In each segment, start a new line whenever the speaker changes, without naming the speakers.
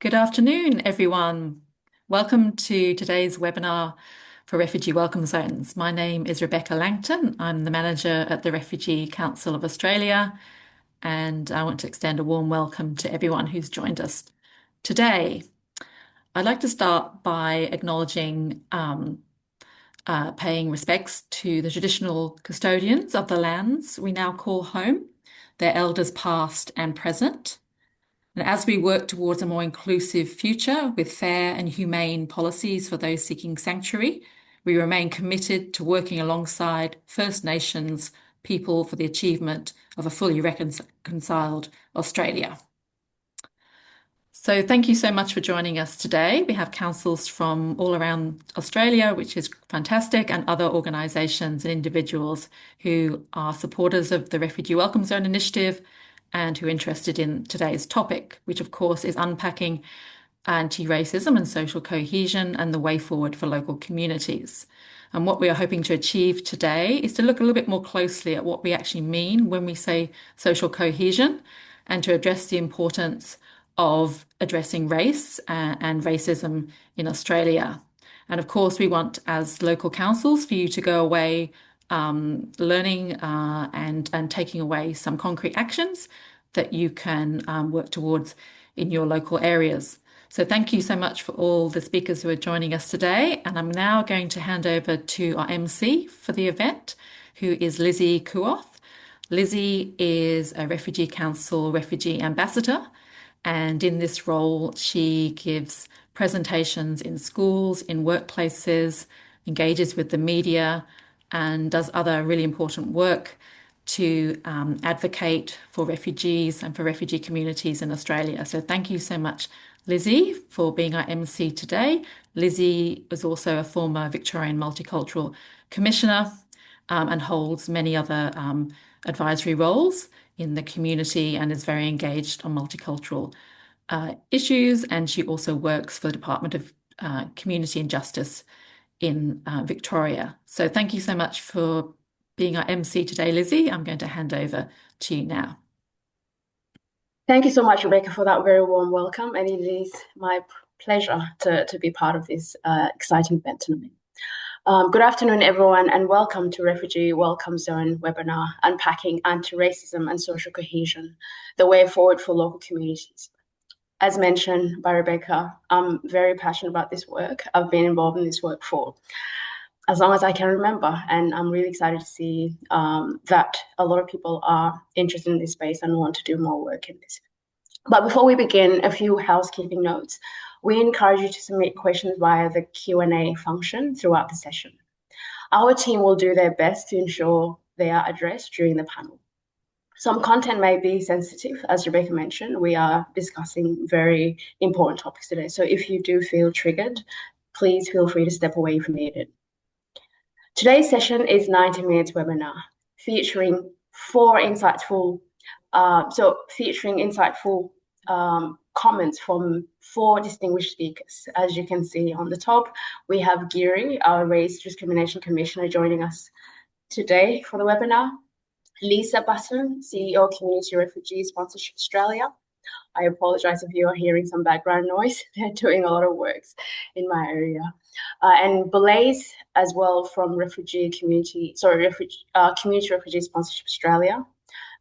Good afternoon, everyone. Welcome to today's webinar for Refugee Welcome Zones. My name is Rebecca Langton. I'm the manager at the Refugee Council of Australia, and I want to extend a warm welcome to everyone who's joined us today. I'd like to start by acknowledging paying respects to the traditional custodians of the lands we now call home, their elders past and present. And as we work towards a more inclusive future with fair and humane policies for those seeking sanctuary, we remain committed to working alongside First Nations people for the achievement of a fully reconciled Australia. So thank you so much for joining us today. We have councils from all around Australia, which is fantastic, and other organisations and individuals who are supporters of the Refugee Welcome Zone initiative and who are interested in today's topic, which of course is unpacking anti-racism and social cohesion and the way forward for local communities. And what we are hoping to achieve today is to look a little bit more closely at what we actually mean when we say social cohesion and to address the importance of addressing race and racism in Australia. And of course, we want, as local councils, for you to go away learning and taking away some concrete actions that you can work towards in your local areas. So thank you so much for all the speakers who are joining us today. And I'm now going to hand over to our MC for the event, who is Lizzie Kuoth. Lizzie is a Refugee Council Refugee Ambassador. And in this role, she gives presentations in schools, in workplaces, engages with the media, and does other really important work to advocate for refugees and for refugee communities in Australia. So thank you so much, Lizzie, for being our MC today. Lizzie was also a former Victorian Multicultural Commissioner and holds many other advisory roles in the community and is very engaged on multicultural issues. And she also works for the Department of Community and Justice in Victoria. So thank you so much for being our MC today, Lizzie. I'm going to hand over to you now.
Thank you so much, Rebecca, for that very warm welcome. And it is my pleasure to be part of this exciting event tonight. Good afternoon, everyone, and welcome to Refugee Welcome Zone webinar, Unpacking Anti-Racism and Social Cohesion, the way forward for local communities. As mentioned by Rebecca, I'm very passionate about this work. I've been involved in this work for as long as I can remember, and I'm really excited to see that a lot of people are interested in this space and want to do more work in this. But before we begin, a few housekeeping notes. We encourage you to submit questions via the Q&A function throughout the session. Our team will do their best to ensure they are addressed during the panel. Some content may be sensitive, as Rebecca mentioned. We are discussing very important topics today. So if you do feel triggered, please feel free to step away if needed. Today's session is 90 minutes webinar, featuring insightful comments from 4 distinguished speakers. As you can see on the top, we have Giri, our Race Discrimination Commissioner, joining us today for the webinar. Lisa Button, CEO, Community Refugee Sponsorship Australia. I apologise if you are hearing some background noise. They're doing a lot of works in my area. And Blaze as well from Community Refugee Sponsorship Australia.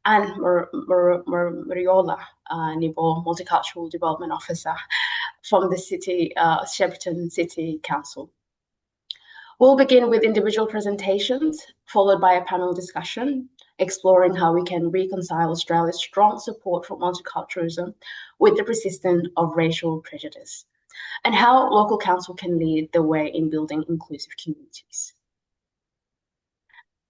And Mariola Nibo, Multicultural Development Officer from the Shepparton City Council. We'll begin with individual presentations, followed by a panel discussion, exploring how we can reconcile Australia's strong support for multiculturalism with the persistence of racial prejudice, and how local council can lead the way in building inclusive communities.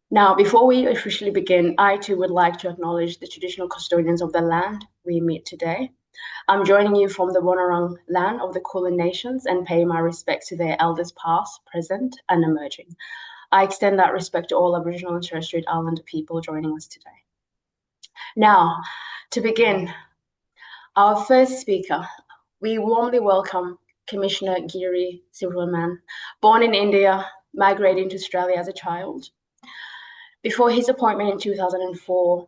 Now, before we officially begin, I too would like to acknowledge the traditional custodians of the land we meet today. I'm joining you from the Wonurung land of the Kulin Nations and pay my respects to their elders past, present, and emerging. I extend that respect to all Aboriginal and Torres Strait Islander people joining us today. Now, to begin, our first speaker, we warmly welcome Commissioner Giri Silverman, born in India, migrating to Australia as a child. Before his appointment in 2004,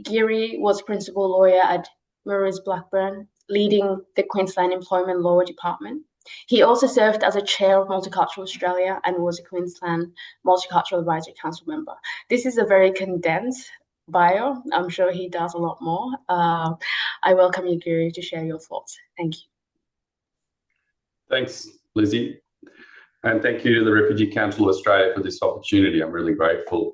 Giri was principal lawyer at Murray's Blackburn, leading the Queensland Employment Law Department. He also served as a chair of Multicultural Australia and was a Queensland Multicultural Advisory Council member. This is a very condensed bio. I'm sure he does a lot more. I welcome you, Guru, to share your thoughts. Thank you.
Thanks, Lizzie. And thank you to the Refugee Council Australia for this opportunity. I'm really grateful.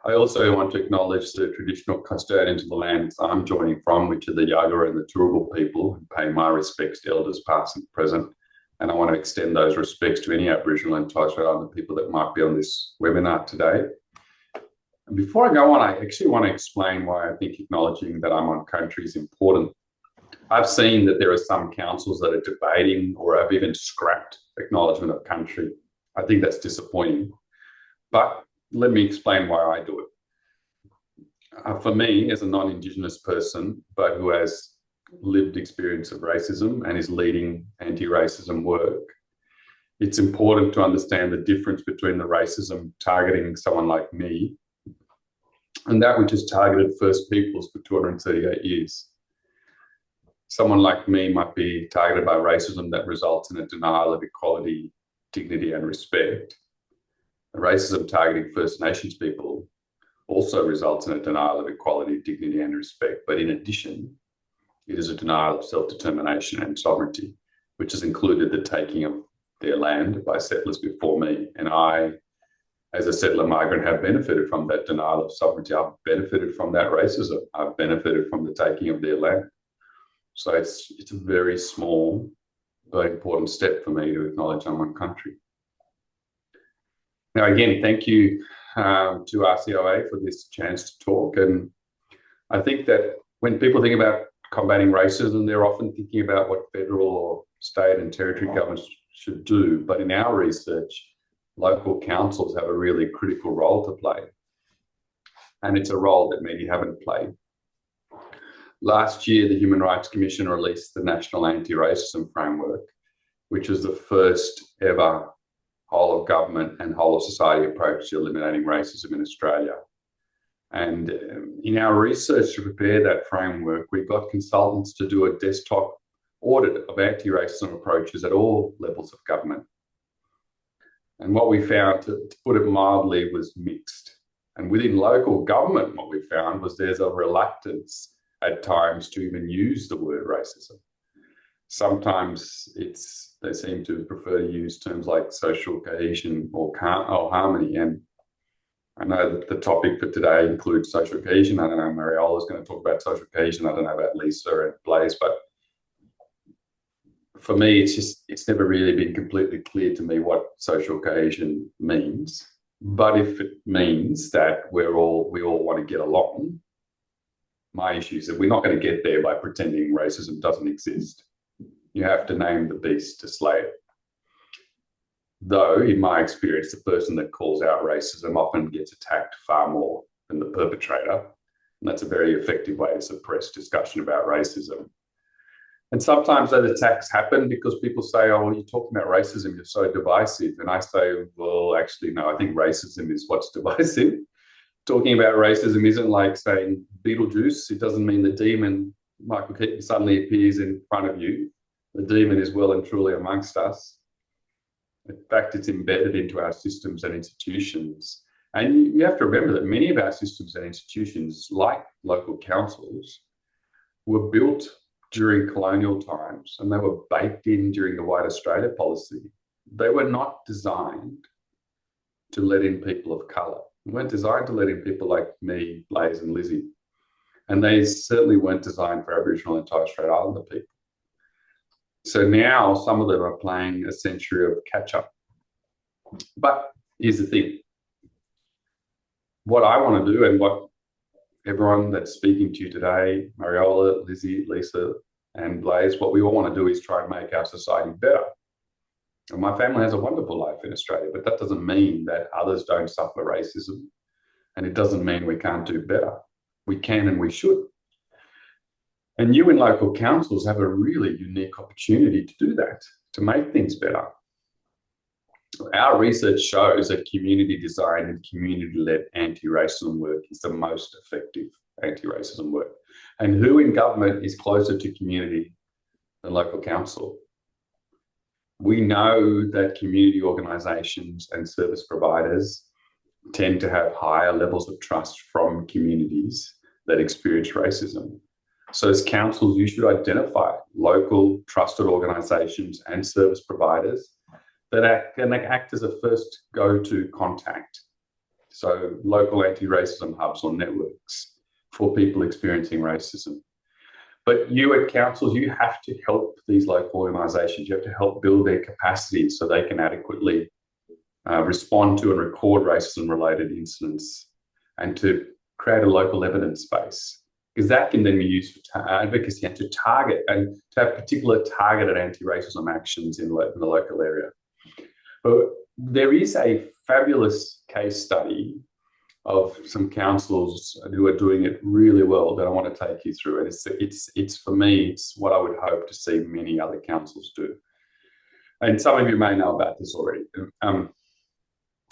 I also want to acknowledge the traditional custodians of the lands I'm joining from, which are the Yagara and the Turrbal people, and pay my respects to elders past and present. And I want to extend those respects to any Aboriginal and Torres Strait Islander people that might be on this webinar today. And before I go on, I actually want to explain why I think acknowledging that I'm on country is important. I've seen that there are some councils that are debating or have even scrapped acknowledgement of country. I think that's disappointing. But let me explain why I do it. For me, as a non-Indigenous person, but who has lived experience of racism and is leading anti-racism work, it's important to understand the difference between the racism targeting someone like me and that which has targeted First Peoples for 238 years. Someone like me might be targeted by racism that results in a denial of equality, dignity, and respect. Racism targeting First Nations people also results in a denial of equality, dignity, and respect. But in addition, it is a denial of self-determination and sovereignty, which has included the taking of their land by settlers before me. And I, as a settler migrant, have benefited from that denial of sovereignty. I've benefited from that racism. I've benefited from the taking of their land. So it's a very small but important step for me to acknowledge I'm one country. Now, again, thank you to RCOA for this chance to talk. And I think that when people think about combating racism, they're often thinking about what federal or state and territory governments should do. But in our research, local councils have a really critical role to play. And it's a role that many haven't played. Last year, the Human Rights Commission released the National Anti-Racism Framework, which was the first ever whole of government and whole of society approach to eliminating racism in Australia. And in our research to prepare that framework, we got consultants to do a desktop audit of anti-racism approaches at all levels of government. And what we found, to put it mildly, was mixed. And within local government, what we found was there's a reluctance at times to even use the word racism. Sometimes they seem to prefer to use terms like social cohesion or harmony. And I know that the topic for today includes social cohesion. I don't know, Mariola's going to talk about social cohesion. I don't know about Lisa and Blaise, but for me, it's never really been completely clear to me what social cohesion means. But if it means that we all want to get along, my issue is that we're not going to get there by pretending racism doesn't exist. You have to name the beast to slay it. Though, in my experience, the person that calls out racism often gets attacked far more than the perpetrator. And that's a very effective way to suppress discussion about racism. And sometimes those attacks happen because people say, oh, well, you're talking about racism, you're so divisive. And I say, well, actually, no, I think racism is what's divisive. Talking about racism isn't like saying Beetlejuice. It doesn't mean the demon, Michael Keaton, suddenly appears in front of you. The demon is well and truly amongst us. In fact, it's embedded into our systems and institutions. And you have to remember that many of our systems and institutions, like local councils, were built during colonial times and they were baked in during the White Australia policy. They were not designed to let in people of colour. They weren't designed to let in people like me, Blaise and Lizzie. And they certainly weren't designed for Aboriginal and Torres Strait Islander people. So now some of them are playing a century of catch-up. But here's the thing. What I want to do and what everyone that's speaking to you today, Mariola, Lizzie, Lisa, and Blaise, what we all want to do is try and make our society better. And my family has a wonderful life in Australia, but that doesn't mean that others don't suffer racism. And it doesn't mean we can't do better. We can and we should. And you in local councils have a really unique opportunity to do that, to make things better. Our research shows that community design and community-led anti-racism work is the most effective anti-racism work. And who in government is closer to community than local council? We know that community organisations and service providers tend to have higher levels of trust from communities that experience racism. So as councils, you should identify local trusted organisations and service providers that can act as a first go-to contact. So local anti-racism hubs or networks for people experiencing racism. But you at councils, you have to help these local organisations. You have to help build their capacity so they can adequately respond to and record racism-related incidents, and to create a local evidence base, because that can then be used for advocacy and to target and to have particular targeted anti-racism actions in the local area. But there is a fabulous case study of some councils who are doing it really well that I want to take you through. And it's for me, it's what I would hope to see many other councils do. And some of you may know about this already.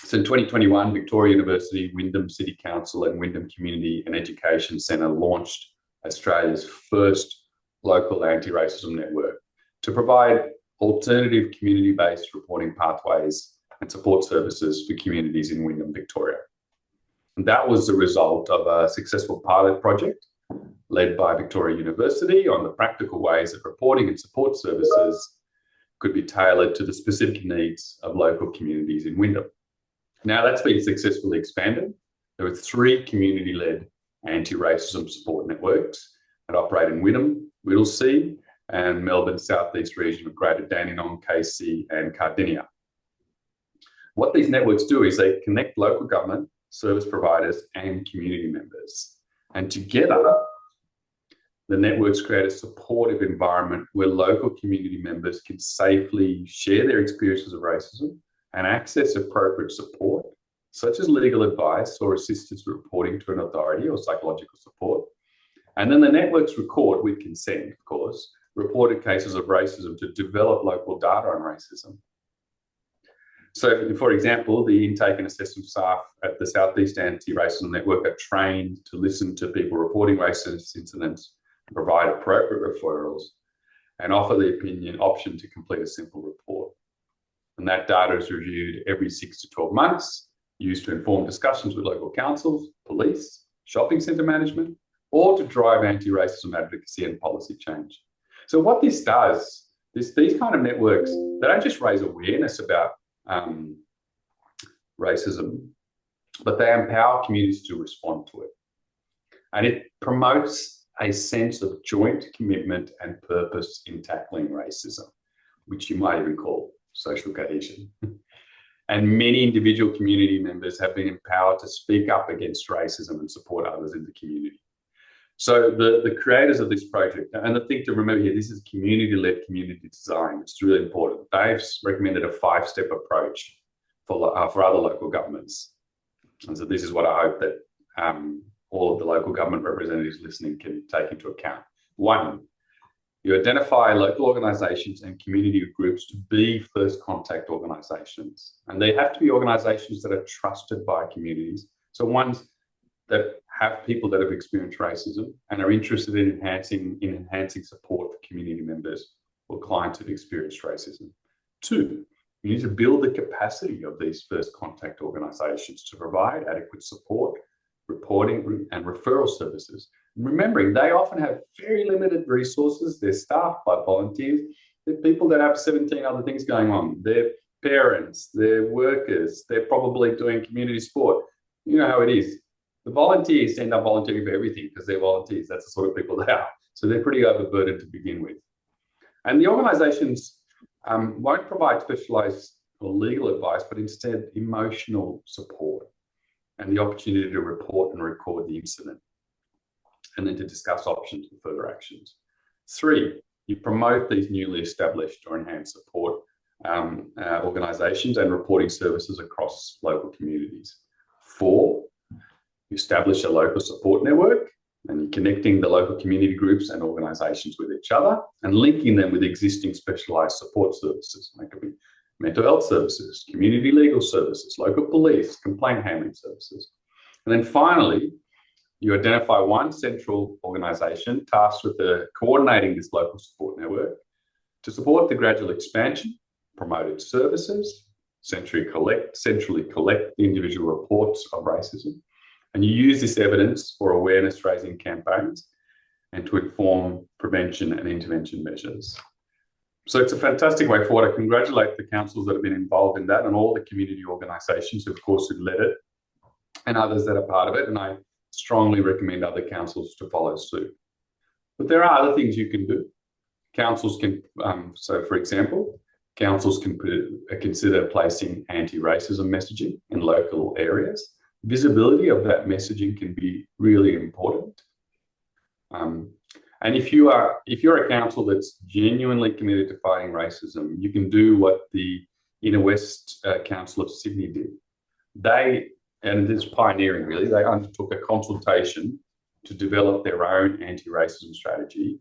So in 2021, Victoria University, Wyndham City Council and Wyndham Community and Education Centre launched Australia's first local anti-racism network to provide alternative community-based reporting pathways and support services for communities in Wyndham, Victoria. And that was the result of a successful pilot project led by Victoria University on the practical ways that reporting and support services could be tailored to the specific needs of local communities in Wyndham. Now that's been successfully expanded. There are 3 community-led anti-racism support networks that operate in Wyndham, Whittlesea, and Melbourne's southeast region of Greater Dandenong, Casey, and Cardinia. What these networks do is they connect local government, service providers, and community members. And together, the networks create a supportive environment where local community members can safely share their experiences of racism and access appropriate support, such as legal advice or assistance with reporting to an authority or psychological support. And then the networks record, with consent, of course, reported cases of racism to develop local data on racism. So, for example, the intake and assessment staff at the Southeast Anti-Racism Network are trained to listen to people reporting racist incidents, provide appropriate referrals, and offer the option to complete a simple report. And that data is reviewed every 6 to 12 months, used to inform discussions with local councils, police, shopping centre management, or to drive anti-racism advocacy and policy change. So what this does, these kind of networks, they don't just raise awareness about racism, but they empower communities to respond to it. And it promotes a sense of joint commitment and purpose in tackling racism, which you might even call social cohesion. And many individual community members have been empowered to speak up against racism and support others in the community. So the creators of this project, and the thing to remember here, this is community-led community design. It's really important. They've recommended a 5-step approach for other local governments. And so this is what I hope that all of the local government representatives listening can take into account. 1, you identify local organisations and community groups to be first contact organisations. And they have to be organisations that are trusted by communities. So ones that have people that have experienced racism and are interested in enhancing support for community members or clients who've experienced racism. 2, you need to build the capacity of these first contact organisations to provide adequate support, reporting and referral services. And remembering, they often have very limited resources. They're staffed by volunteers. They're people that have 17 other things going on. They're parents, they're workers, they're probably doing community sport. You know how it is. The volunteers end up volunteering for everything because they're volunteers. That's the sort of people they are. So they're pretty overburdened to begin with. And the organisations won't provide specialised or legal advice, but instead emotional support and the opportunity to report and record the incident, and then to discuss options for further actions. 3, you promote these newly established or enhanced support organisations and reporting services across local communities. 4, you establish a local support network, and you're connecting the local community groups and organisations with each other and linking them with existing specialised support services. They could be mental health services, community legal services, local police, complaint handling services. And then finally, You identify one central organisation tasked with coordinating this local support network to support the gradual expansion, promote its services, centrally collect the individual reports of racism, and you use this evidence for awareness-raising campaigns and to inform prevention and intervention measures. So it's a fantastic way forward. I congratulate the councils that have been involved in that and all the community organisations, of course, who led it, and others that are part of it. And I strongly recommend other councils to follow suit. But there are other things you can do. Councils can, so for example, councils can consider placing anti-racism messaging in local areas. Visibility of that messaging can be really important. And if you're a council that's genuinely committed to fighting racism, you can do what the Inner West Council of Sydney did. And it's pioneering really, they undertook a consultation to develop their own anti-racism strategy,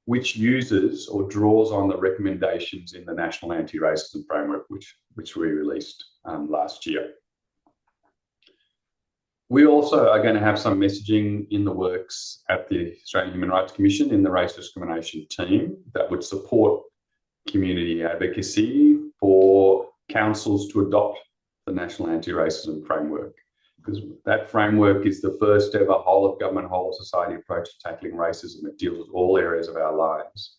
which uses or draws on the recommendations in the National Anti-Racism Framework, which we released last year. We also are going to have some messaging in the works at the Australian Human Rights Commission in the race discrimination team that would support community advocacy for councils to adopt the National Anti-Racism Framework, because that framework is the first ever whole of government, whole of society approach to tackling racism. It deals with all areas of our lives.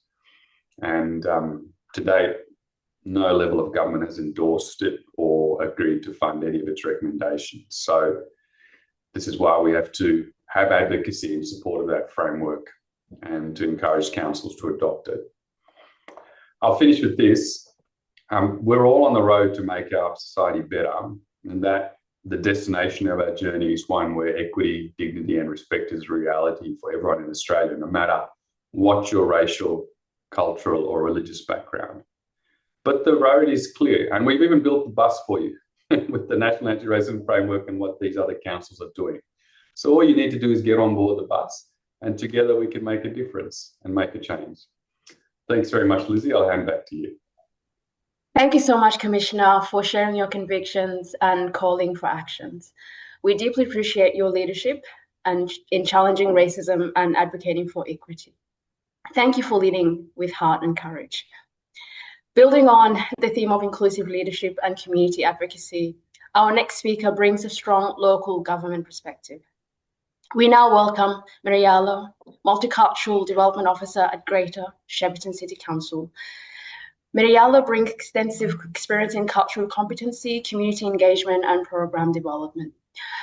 And to date, no level of government has endorsed it or agreed to fund any of its recommendations. So this is why we have to have advocacy in support of that framework and to encourage councils to adopt it. I'll finish with this. We're all on the road to make our society better, and that the destination of our journey is one where equity, dignity, and respect is reality for everyone in Australia, no matter what your racial, cultural, or religious background. But the road is clear, and we've even built the bus for you with the National Anti-Racism Framework and what these other councils are doing. So all you need to do is get on board the bus, and together we can make a difference and make a change. Thanks very much, Lizzie. I'll hand back to you.
Thank you so much, Commissioner, for sharing your convictions and calling for actions. We deeply appreciate your leadership and in challenging racism and advocating for equity. Thank you for leading with heart and courage. Building on the theme of inclusive leadership and community advocacy, our next speaker brings a strong local government perspective. We now welcome Mariella, Multicultural Development Officer at Greater Shepparton City Council. Mariella brings extensive experience in cultural competency, community engagement, and program development.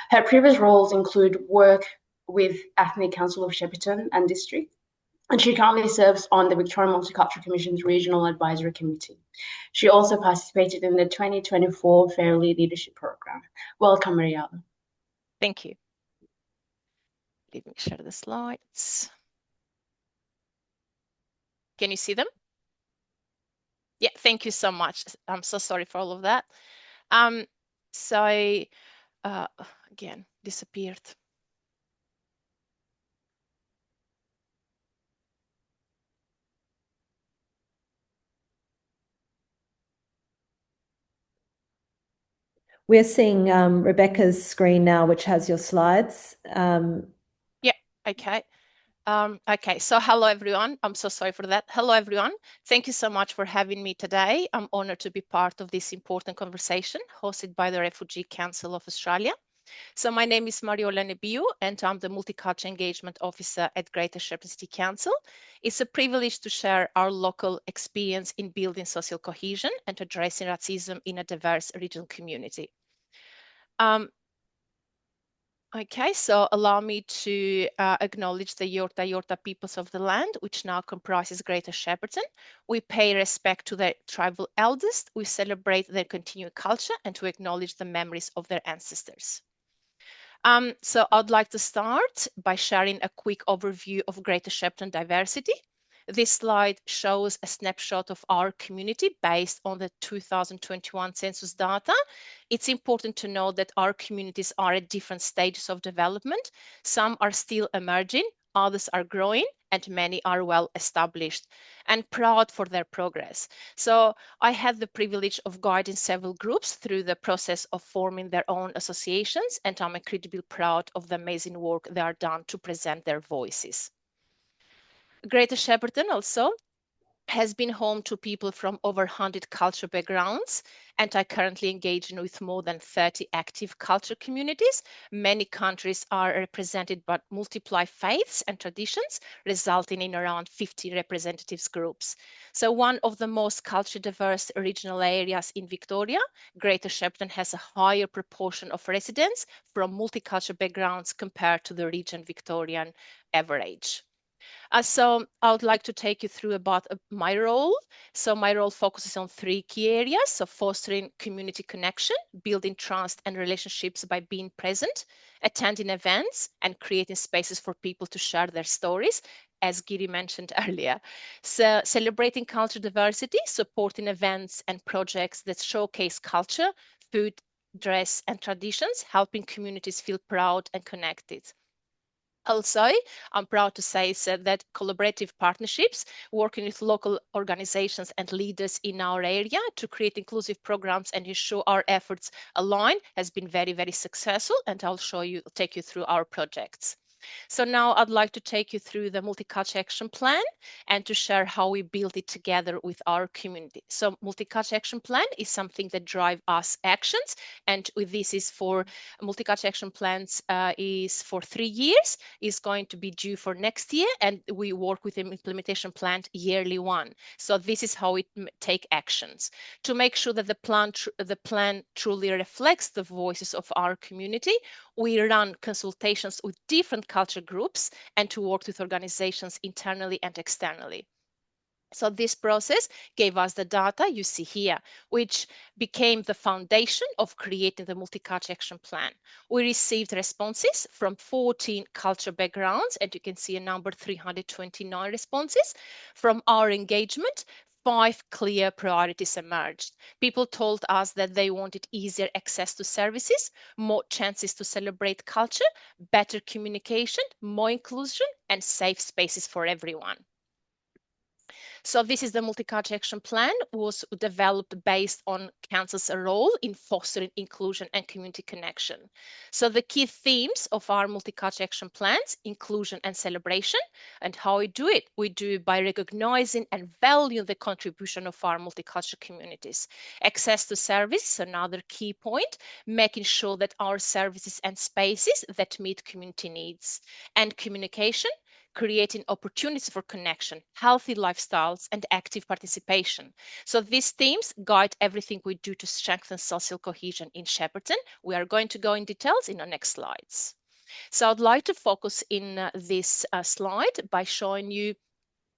Her previous roles include work with Ethnic Council of Shepparton and District, and she currently serves on the Victorian Multicultural Commission's Regional Advisory Committee. She also participated in the 2024 Fairly Leadership Program. Welcome, Mariella.
Thank you. Let me share the slides. Can you see them? Yeah, thank you so much. I'm so sorry for all of that. Again, disappeared.
We're seeing Rebecca's screen now, which has your slides.
Yeah, okay. Okay, so hello everyone. I'm so sorry for that. Hello everyone. Thank you so much for having me today. I'm honored to be part of this important conversation hosted by the Refugee Council of Australia. So my name is Mariola Nebiu and I'm the Multicultural Engagement Officer at Greater Shepparton City Council. It's a privilege to share our local experience in building social cohesion and addressing racism in a diverse regional community. Okay, so allow me to acknowledge the Yorta peoples of the land, which now comprises Greater Shepparton. We pay respect to their tribal elders, we celebrate their continued culture, and to acknowledge the memories of their ancestors. So I'd like to start by sharing a quick overview of Greater Shepparton diversity. This slide shows a snapshot of our community based on the 2021 census data. It's important to note that our communities are at different stages of development. Some are still emerging, others are growing, and many are well established and proud for their progress. So I had the privilege of guiding several groups through the process of forming their own associations, and I'm incredibly proud of the amazing work they are done to present their voices. Greater Shepparton also has been home to people from over 100 cultural backgrounds, and I currently engage with more than 30 active culture communities. Many countries are represented by multiple faiths and traditions, resulting in around 50 representatives groups. So one of the most culture diverse regional areas in Victoria, Greater Shepparton has a higher proportion of residents from multicultural backgrounds compared to the region Victorian average. So I would like to take you through about my role. So my role focuses on 3 key areas. So fostering community connection, building trust and relationships by being present, attending events, and creating spaces for people to share their stories, as Giri mentioned earlier. So celebrating cultural diversity, supporting events and projects that showcase culture, food, dress, and traditions, helping communities feel proud and connected. Also, I'm proud to say that collaborative partnerships, working with local organizations and leaders in our area to create inclusive programs and ensure our efforts align, has been very, very successful. And I'll take you through our projects. So now I'd like to take you through the Multicultural Action Plan and to share how we build it together with our community. So Multicultural Action Plan is something that drives us actions, and with this is for Multicultural Action Plans is for 3 years, is going to be due for next year, and we work with an implementation plan yearly one. So this is how we take actions to make sure that the plan truly reflects the voices of our community. We run consultations with different culture groups and to work with organizations internally and externally. So this process gave us the data you see here, which became the foundation of creating the Multicultural Action Plan. We received responses from 14 culture backgrounds, and you can see a number 329 responses. From our engagement, 5 clear priorities emerged. People told us that they wanted easier access to services, more chances to celebrate culture, better communication, more inclusion, and safe spaces for everyone. So this is the Multicultural Action Plan, was developed based on Council's role in fostering inclusion and community connection. So the key themes of our Multicultural Action Plans, inclusion and celebration, and how we do it. We do it by recognizing and valuing the contribution of our multicultural communities. Access to service, another key point, making sure that our services and spaces that meet community needs. And communication, creating opportunities for connection, healthy lifestyles, and active participation. So these themes guide everything we do to strengthen social cohesion in Shepparton. We are going to go in details in the next slides. So I'd like to focus in this slide by showing you.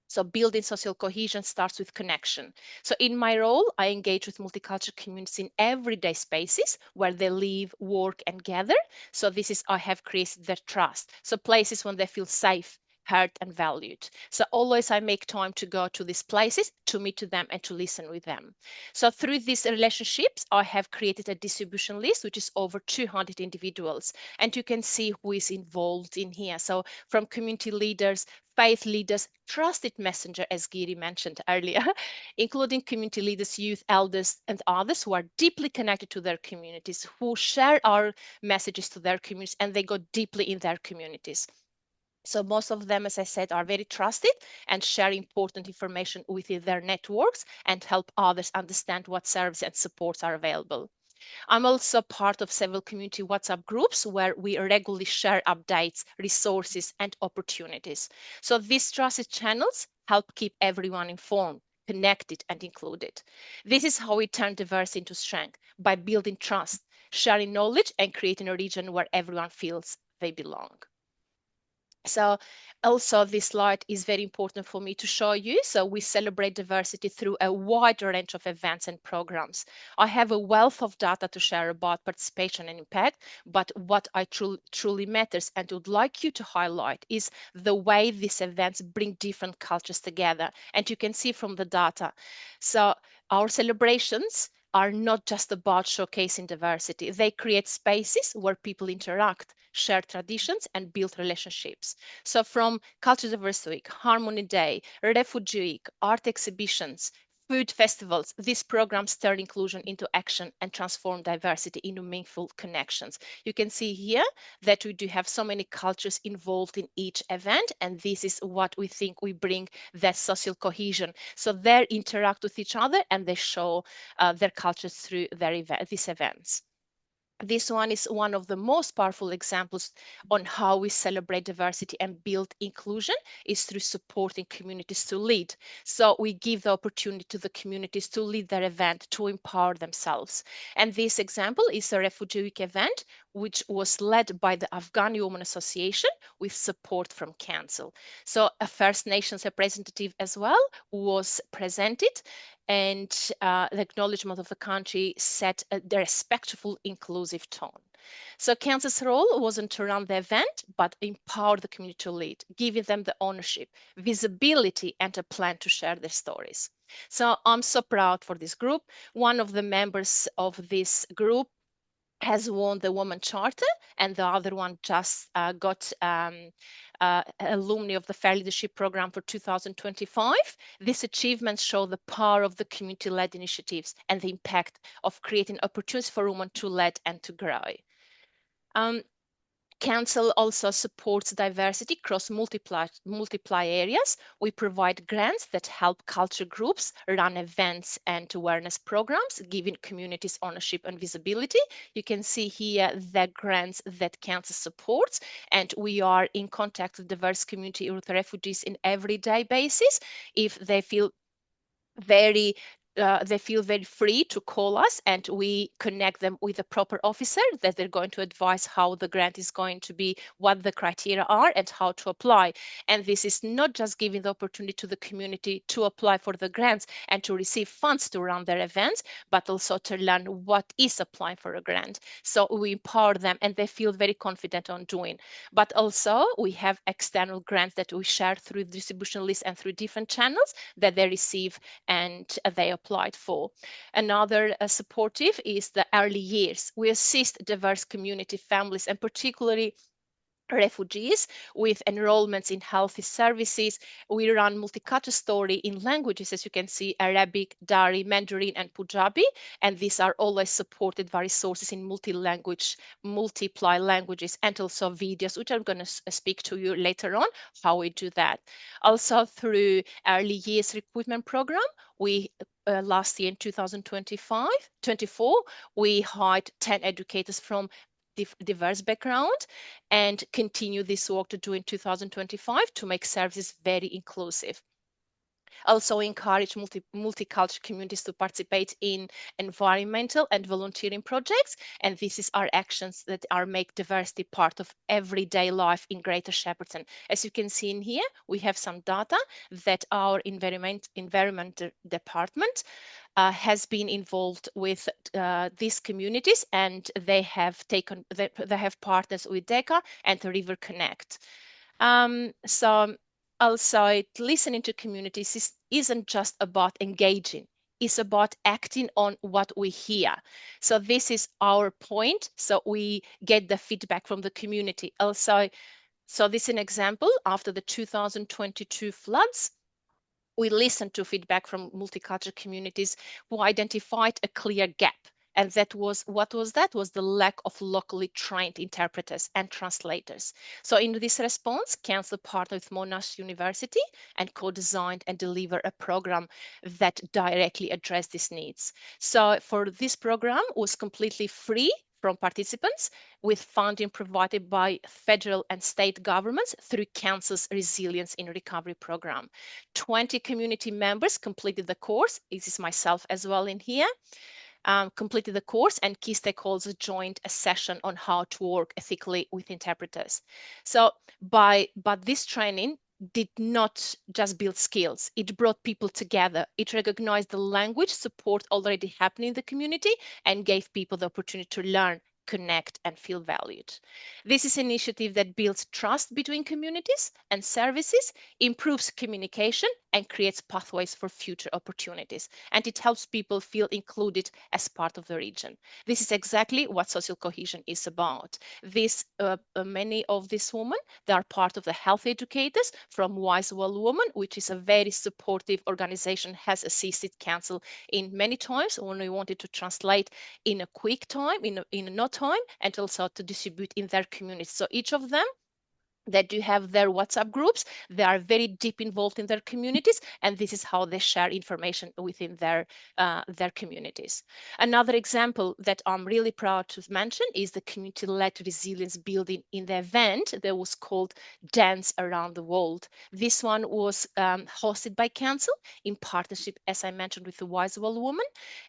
So building social cohesion starts with connection. So in my role, I engage with multicultural communities in everyday spaces where they live, work, and gather. So this is, I have created their trust. So places when they feel safe, heard, and valued. So always I make time to go to these places, to meet to them and to listen with them. So through these relationships, I have created a distribution list, which is over 200 individuals. And you can see who is involved in here. So from community leaders, faith leaders, trusted messenger, as Giri mentioned earlier, including community leaders, youth, elders, and others who are deeply connected to their communities, who share our messages to their communities, and they go deeply in their communities. So most of them, as I said, are very trusted and share important information within their networks and help others understand what services and supports are available. I'm also part of several community WhatsApp groups where we regularly share updates, resources, and opportunities. So these trusted channels help keep everyone informed, connected, and included. This is how we turn diversity into strength, by building trust, sharing knowledge, and creating a region where everyone feels they belong. So also this slide is very important for me to show you. So we celebrate diversity through a wide range of events and programs. I have a wealth of data to share about participation and impact, but what I truly matters and would like you to highlight is the way these events bring different cultures together. And you can see from the data. So our celebrations are not just about showcasing diversity. They create spaces where people interact, share traditions, and build relationships. So from Culture Diversity Week, Harmony Day, Refugee Week, art exhibitions, food festivals, these programs turn inclusion into action and transform diversity into meaningful connections. You can see here that we do have so many cultures involved in each event, and this is what we think we bring that social cohesion. So they interact with each other and they show their cultures through these events. This one is one of the most powerful examples on how we celebrate diversity and build inclusion is through supporting communities to lead. So we give the opportunity to the communities to lead their event, to empower themselves. And this example is a Refugee Week event, which was led by the Afghani Women Association with support from Council. So a First Nations representative as well was presented, and the acknowledgement of the country set a respectful, inclusive tone. So Council's role wasn't to run the event, but empower the community to lead, giving them the ownership, visibility, and a plan to share their stories. So I'm so proud for this group. One of the members of this group has won the Women Charter, and the other one just got alumni of the Fair Leadership Program for 2025. These achievements show the power of the community-led initiatives and the impact of creating opportunities for women to lead and to grow. Council also supports diversity across multiply areas. We provide grants that help culture groups run events and awareness programs, giving communities ownership and visibility. You can see here the grants that Council supports, and we are in contact with diverse community with refugees in everyday basis. If they feel very free to call us, and we connect them with a proper officer that they're going to advise how the grant is going to be, what the criteria are, and how to apply. And this is not just giving the opportunity to the community to apply for the grants and to receive funds to run their events, but also to learn what is applying for a grant. So we empower them and they feel very confident on doing. But also we have external grants that we share through the distribution list and through different channels that they receive and they applied for. Another supportive is the early years. We assist diverse community families and particularly refugees with enrollments in healthy services. We run multicultural story in languages, as you can see, Arabic, Dari, Mandarin, and Punjabi, and these are always supported by resources in multiply languages, and also videos, which I'm going to speak to you later on how we do that. Also through early years recruitment program, we last year in 2024, we hired 10 educators from diverse background and continue this work to do in 2025 to make services very inclusive. Also encourage multicultural communities to participate in environmental and volunteering projects. And this is our actions that are make diversity part of everyday life in Greater Shepparton. As you can see in here, we have some data that our environment department has been involved with these communities, and they have partners with DECA and the River Connect. So also listening to communities isn't just about engaging, it's about acting on what we hear. So this is our point. So we get the feedback from the community. Also, so this is an example after the 2022 floods. We listened to feedback from multicultural communities who identified a clear gap. And that was, what was that? Was the lack of locally trained interpreters and translators. So in this response, Council partnered with Monash University and co-designed and delivered a program that directly addressed these needs. So for this program was completely free from participants, with funding provided by federal and state governments through Council's Resilience in Recovery program. 20 community members completed the course. This is myself as well in here. Completed the course, and key stakeholders joined a session on how to work ethically with interpreters. So but this training did not just build skills, it brought people together. It recognized the language support already happening in the community and gave people the opportunity to learn connect, and feel valued. This is an initiative that builds trust between communities and services, improves communication, and creates pathways for future opportunities. And it helps people feel included as part of the region. This is exactly what social cohesion is about. Many of these women, they are part of the health educators from Wise World Women, which is a very supportive organization, has assisted council in many times when we wanted to translate in a quick time, in no time, and also to distribute in their communities. So each of them, they do have their WhatsApp groups. They are very deep involved in their communities, and this is how they share information within their communities. Another example that I'm really proud to mention is the community-led resilience building in the event that was called Dance Around the World. This one was hosted by Council in partnership, as I mentioned, with the Wise World Woman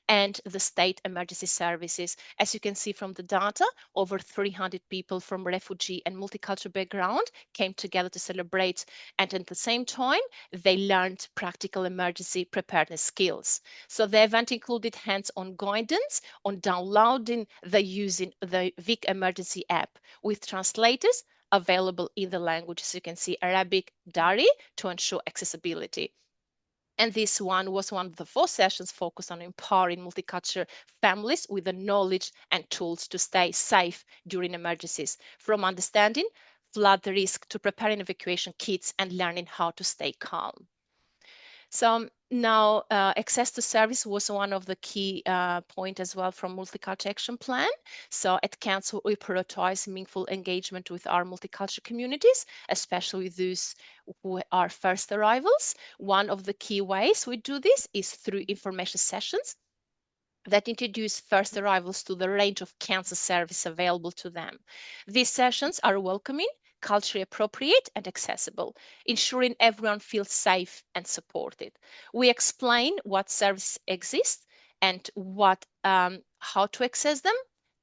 and the State Emergency Services. As you can see from the data, over 300 people from refugee and multicultural background came together to celebrate, and at the same time they learned practical emergency preparedness skills. So the event included hands-on guidance on downloading using the Vic emergency app with translators available in the languages. You can see Arabic, Dari, to ensure accessibility. And this one was one of the 4 sessions focused on empowering multicultural families with the knowledge and tools to stay safe during emergencies, from understanding flood risk to preparing evacuation kits and learning how to stay calm. So now access to service was one of the key points as well from Multicultural Action Plan. So at Council, we prioritize meaningful engagement with our multicultural communities, especially those who are first arrivals. One of the key ways we do this is through information sessions that introduce first arrivals to the range of cancer service available to them. These sessions are welcoming, culturally appropriate, and accessible, ensuring everyone feels safe and supported. We explain what services exist and how to access them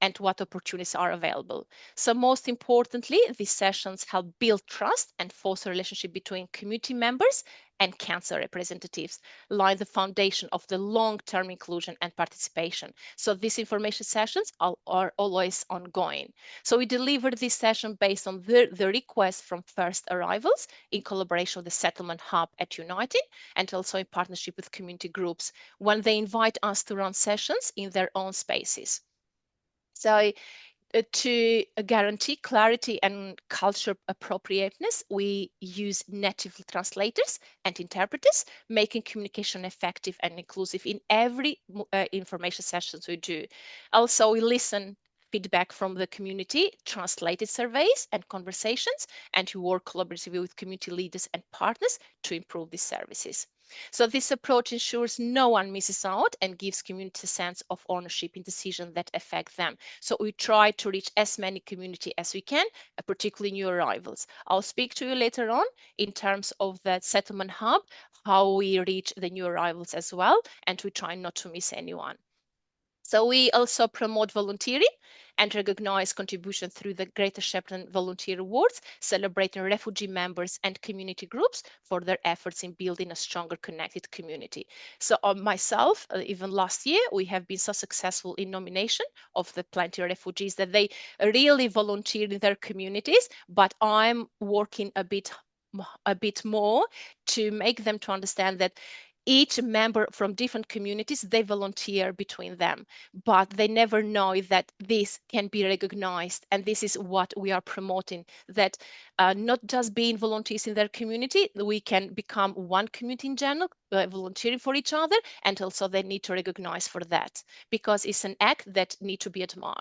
and what opportunities are available. So most importantly, these sessions help build trust and foster a relationship between community members and cancer representatives, lie the foundation of the long-term inclusion and participation. So these information sessions are always ongoing. So we deliver this session based on the request from first arrivals in collaboration with the Settlement Hub at United and also in partnership with community groups when they invite us to run sessions in their own spaces. So to guarantee clarity and cultural appropriateness, we use native translators and interpreters, making communication effective and inclusive in every information sessions we do. Also, we listen feedback from the community, translated surveys and conversations, and we work collaboratively with community leaders and partners to improve these services. So this approach ensures no one misses out and gives community a sense of ownership in decisions that affect them. So we try to reach as many community as we can, particularly new arrivals. I'll speak to you later on in terms of the settlement hub, how we reach the new arrivals as well, and we try not to miss anyone. So we also promote volunteering and recognize contribution through the Greater Shepparton Volunteer Awards, celebrating refugee members and community groups for their efforts in building a stronger connected community. So myself, even last year, we have been so successful in nomination of the plenty of refugees that they really volunteered in their communities, but I'm working a bit more to make them to understand that each member from different communities, they volunteer between them, but they never know that this can be recognized. And this is what we are promoting, that not just being volunteers in their community, we can become one community in general, volunteering for each other, and also they need to recognize for that, because it's an act that need to be admired.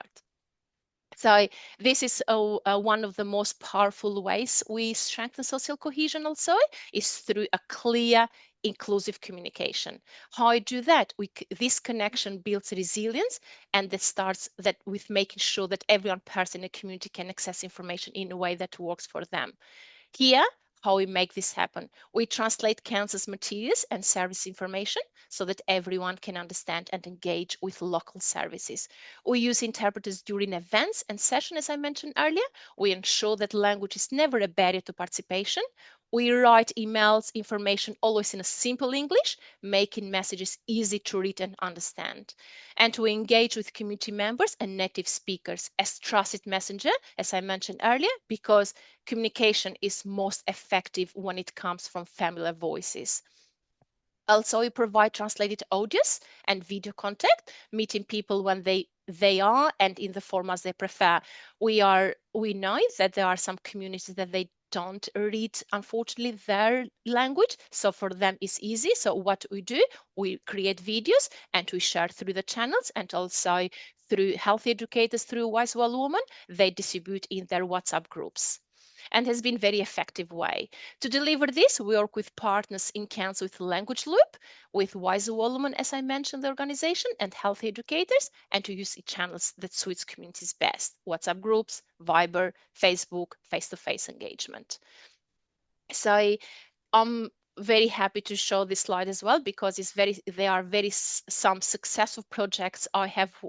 So this is one of the most powerful ways we strengthen social cohesion also, is through a clear, inclusive communication. How I do that? This connection builds resilience, and that starts with making sure that every person in the community can access information in a way that works for them. Here, how we make this happen. We translate Council's materials and service information so that everyone can understand and engage with local services. We use interpreters during events and sessions, as I mentioned earlier. We ensure that language is never a barrier to participation. We write emails, information always in a simple English, making messages easy to read and understand. And we engage with community members and native speakers as trusted messenger, as I mentioned earlier, because communication is most effective when it comes from familiar voices. Also, we provide translated audios and video content, meeting people when they are and in the formats they prefer. We know that there are some communities that they don't read, unfortunately, their language. So for them, it's easy. So what we do, we create videos and we share through the channels, and also through Healthy Educators, through Wise World Woman, they distribute in their WhatsApp groups, and has been very effective way. To deliver this, we work with partners in Council with Language Loop, with Wise Woman, as I mentioned, the organization, and Healthy Educators, and to use channels that suits communities best: WhatsApp groups, Viber, Facebook, face-to-face engagement. So I'm very happy to show this slide as well, because they are some successful projects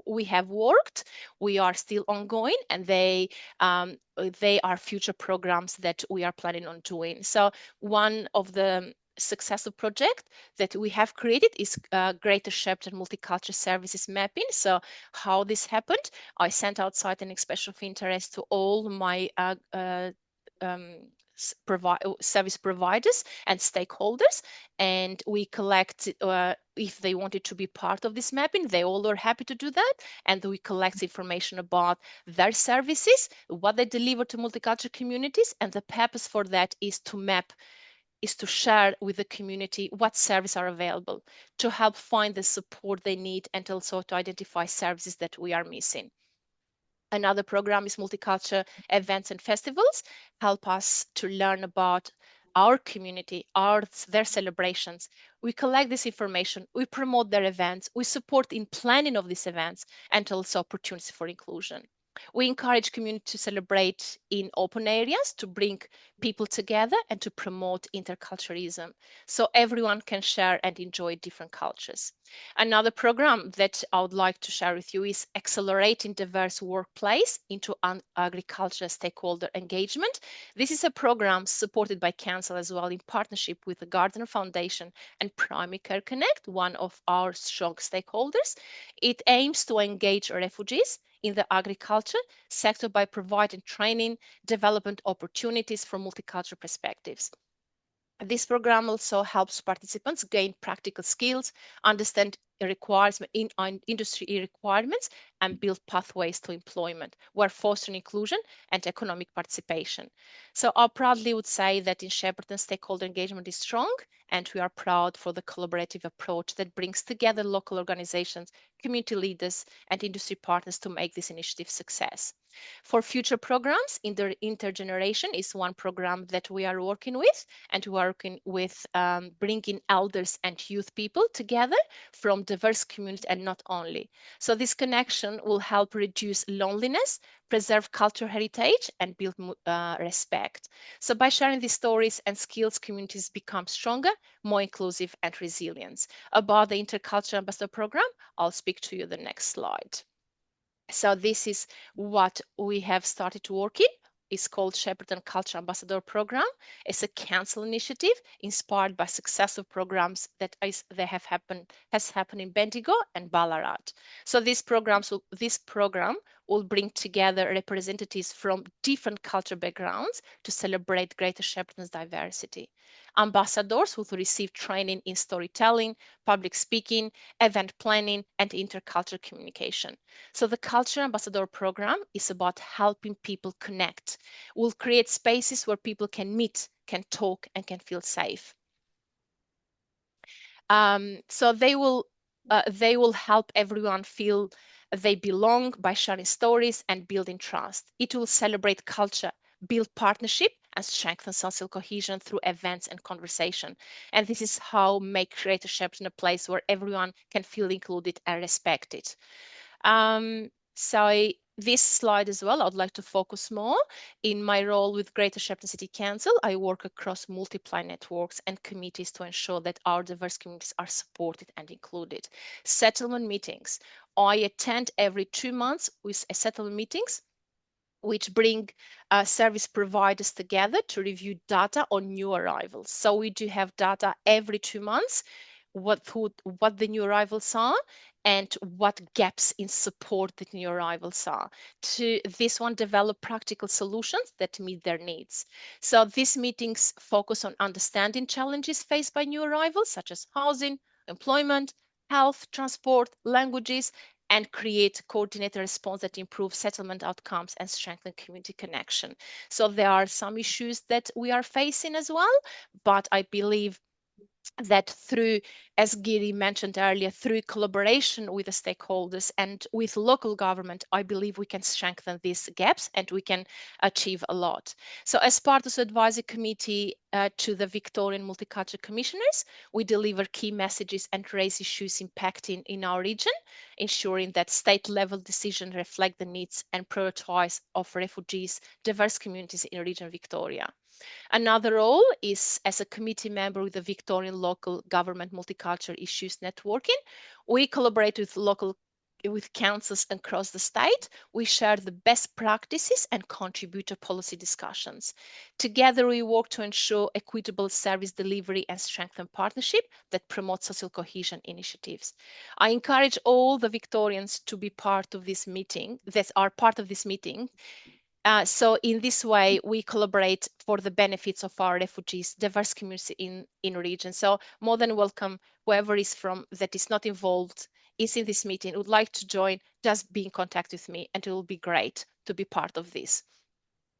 we have worked, we are still ongoing, and they are future programs that we are planning on doing. So one of the successful project that we have created is Greater Shepparton Multicultural Services Mapping. So how this happened, I sent outside an expression of interest to all my service providers and stakeholders, and we collect if they wanted to be part of this mapping, they all are happy to do that, and we collect information about their services, what they deliver to multicultural communities, and the purpose for that is to share with the community what services are available, to help find the support they need, and also to identify services that we are missing. Another program is Multicultural Events and Festivals, help us to learn about our community, their celebrations. We collect this information, we promote their events, we support in planning of these events, and also opportunities for inclusion. We encourage community to celebrate in open areas, to bring people together and to promote interculturalism, so everyone can share and enjoy different cultures. Another program that I would like to share with you is Accelerating Diverse Workplace into Agricultural Stakeholder Engagement. This is a program supported by Council as well, in partnership with the Gardner Foundation and Primary Care Connect, one of our strong stakeholders. It aims to engage refugees in the agriculture sector by providing training, development opportunities from multicultural perspectives. This program also helps participants gain practical skills, understand industry requirements, and build pathways to employment, while fostering inclusion and economic participation. So I proudly would say that in Shepparton, stakeholder engagement is strong, and we are proud for the collaborative approach that brings together local organizations, community leaders, and industry partners to make this initiative success. For future programs, intergeneration is one program that we are working with, and we are working with bringing elders and youth people together from diverse communities, and not only. So this connection will help reduce loneliness, preserve cultural heritage, and build respect. So by sharing these stories and skills, communities become stronger, more inclusive, and resilient. About the Intercultural Ambassador Program, I'll speak to you the next slide. So this is what we have started to work in. It's called Shepparton Culture Ambassador Program. It's a council initiative inspired by successful programs that has happened in Bendigo and Ballarat. So this program will bring together representatives from different cultural backgrounds to celebrate Greater Shepparton's diversity. Ambassadors will receive training in storytelling, public speaking, event planning, and intercultural communication. So the Culture Ambassador Program is about helping people connect. We'll create spaces where people can meet, can talk, and can feel safe. So they will help everyone feel they belong by sharing stories and building trust. It will celebrate culture, build partnership, and strengthen social cohesion through events and conversation. And this is how make Greater Shepparton a place where everyone can feel included and respected. So this slide as well, I'd like to focus more. In my role with Greater Shepparton City Council, I work across multiple networks and committees to ensure that our diverse communities are supported and included. Settlement meetings. I attend every 2 months with settlement meetings which bring service providers together to review data on new arrivals. So we do have data every 2 months, what the new arrivals are and what gaps in support the new arrivals are. To this one, develop practical solutions that meet their needs. So these meetings focus on understanding challenges faced by new arrivals, such as housing, employment, health, transport, languages, and create coordinated response that improve settlement outcomes and strengthen community connection. So there are some issues that we are facing as well, but I believe that through, as Giri mentioned earlier, through collaboration with the stakeholders and with local government, I believe we can strengthen these gaps and we can achieve a lot. So as part of the advisory committee to the Victorian Multicultural Commissioners, we deliver key messages and raise issues impacting in our region, ensuring that state level decisions reflect the needs and prioritize of refugees, diverse communities in region Victoria. Another role is as a committee member with the Victorian Local Government Multicultural Issues Networking. We collaborate with councils across the state. We share the best practices and contribute to policy discussions. Together, we work to ensure equitable service delivery and strengthen partnership that promote social cohesion initiatives. I encourage all the Victorians to be part of this meeting, that are part of this meeting. So in this way, we collaborate for the benefits of our refugees, diverse communities in region. So more than welcome, whoever is from that is not involved, is in this meeting, would like to join, just be in contact with me, and it will be great to be part of this.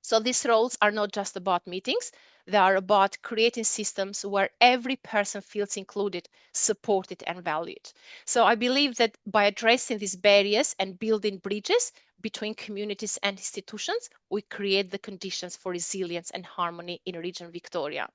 So these roles are not just about meetings, they are about creating systems where every person feels included, supported, and valued. So I believe that by addressing these barriers and building bridges between communities and institutions, we create the conditions for resilience and harmony in region Victoria.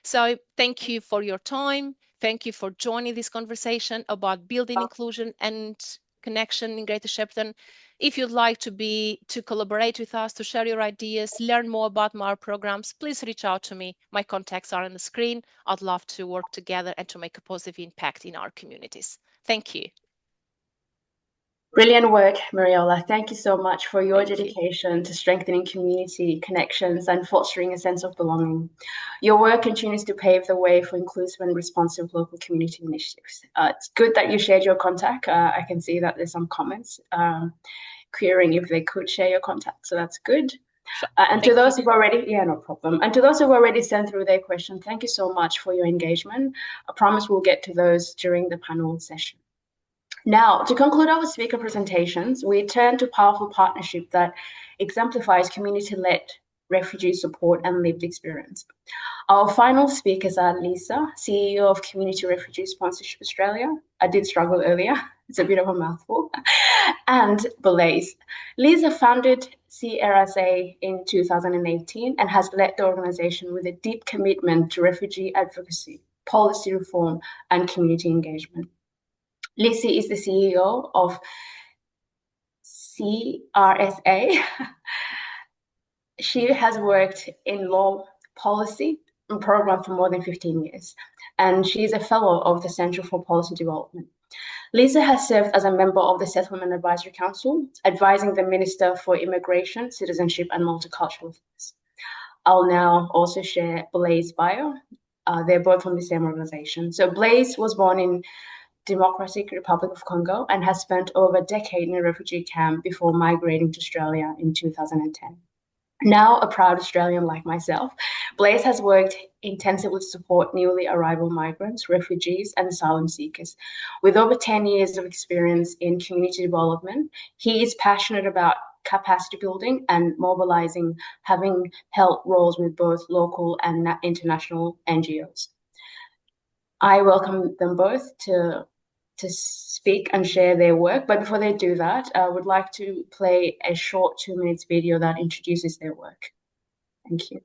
So thank you for your time. Thank you for joining this conversation about building inclusion and connection in Greater Shepparton. If you'd like to collaborate with us, to share your ideas, learn more about our programs, please reach out to me. My contacts are on the screen. I'd love to work together and to make a positive impact in our communities. Thank you.
Brilliant work, Mariola. Thank you so much for your dedication to strengthening community connections and fostering a sense of belonging. Your work continues to pave the way for inclusive and responsive local community initiatives. It's good that you shared your contact. I can see that there's some comments querying if they could share your contact, so that's good.
Sure.
And to those who've already, no problem. And to those who've already sent through their question, thank you so much for your engagement. I promise we'll get to those during the panel session. Now, to conclude our speaker presentations, we turn to powerful partnership that exemplifies community-led refugee support and lived experience. Our final speakers are Lisa, CEO of Community Refugee Sponsorship Australia. I did struggle earlier. It's a bit of a mouthful. And Blaise. Lisa founded CRSA in 2018 and has led the organization with a deep commitment to refugee advocacy, policy reform, and community engagement. Lizzie is the CEO of CRSA. She has worked in law, policy, and program for more than 15 years, and she is a fellow of the Centre for Policy Development. Lisa has served as a member of the Settlement Advisory Council, advising the Minister for Immigration, Citizenship and Multicultural Affairs. I'll now also share Blaise's bio. They're both from the same organization. So Blaise was born in Democratic Republic of Congo and has spent over a decade in a refugee camp before migrating to Australia in 2010. Now a proud Australian like myself, Blaise has worked intensively to support newly arrival migrants, refugees, and asylum seekers. With over 10 years of experience in community development, he is passionate about capacity building and mobilizing, having held roles with both local and international NGOs. I welcome them both to speak and share their work. But before they do that, I would like to play a short 2 minutes video that introduces their work. Thank you.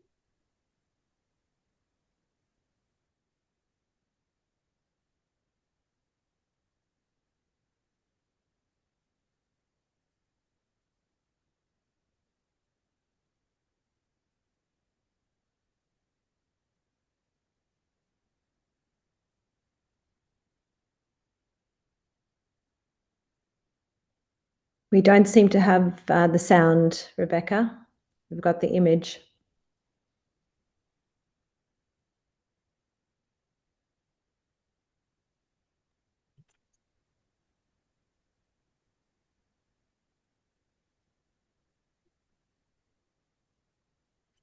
We don't seem to have the sound, Rebecca. We've got the image.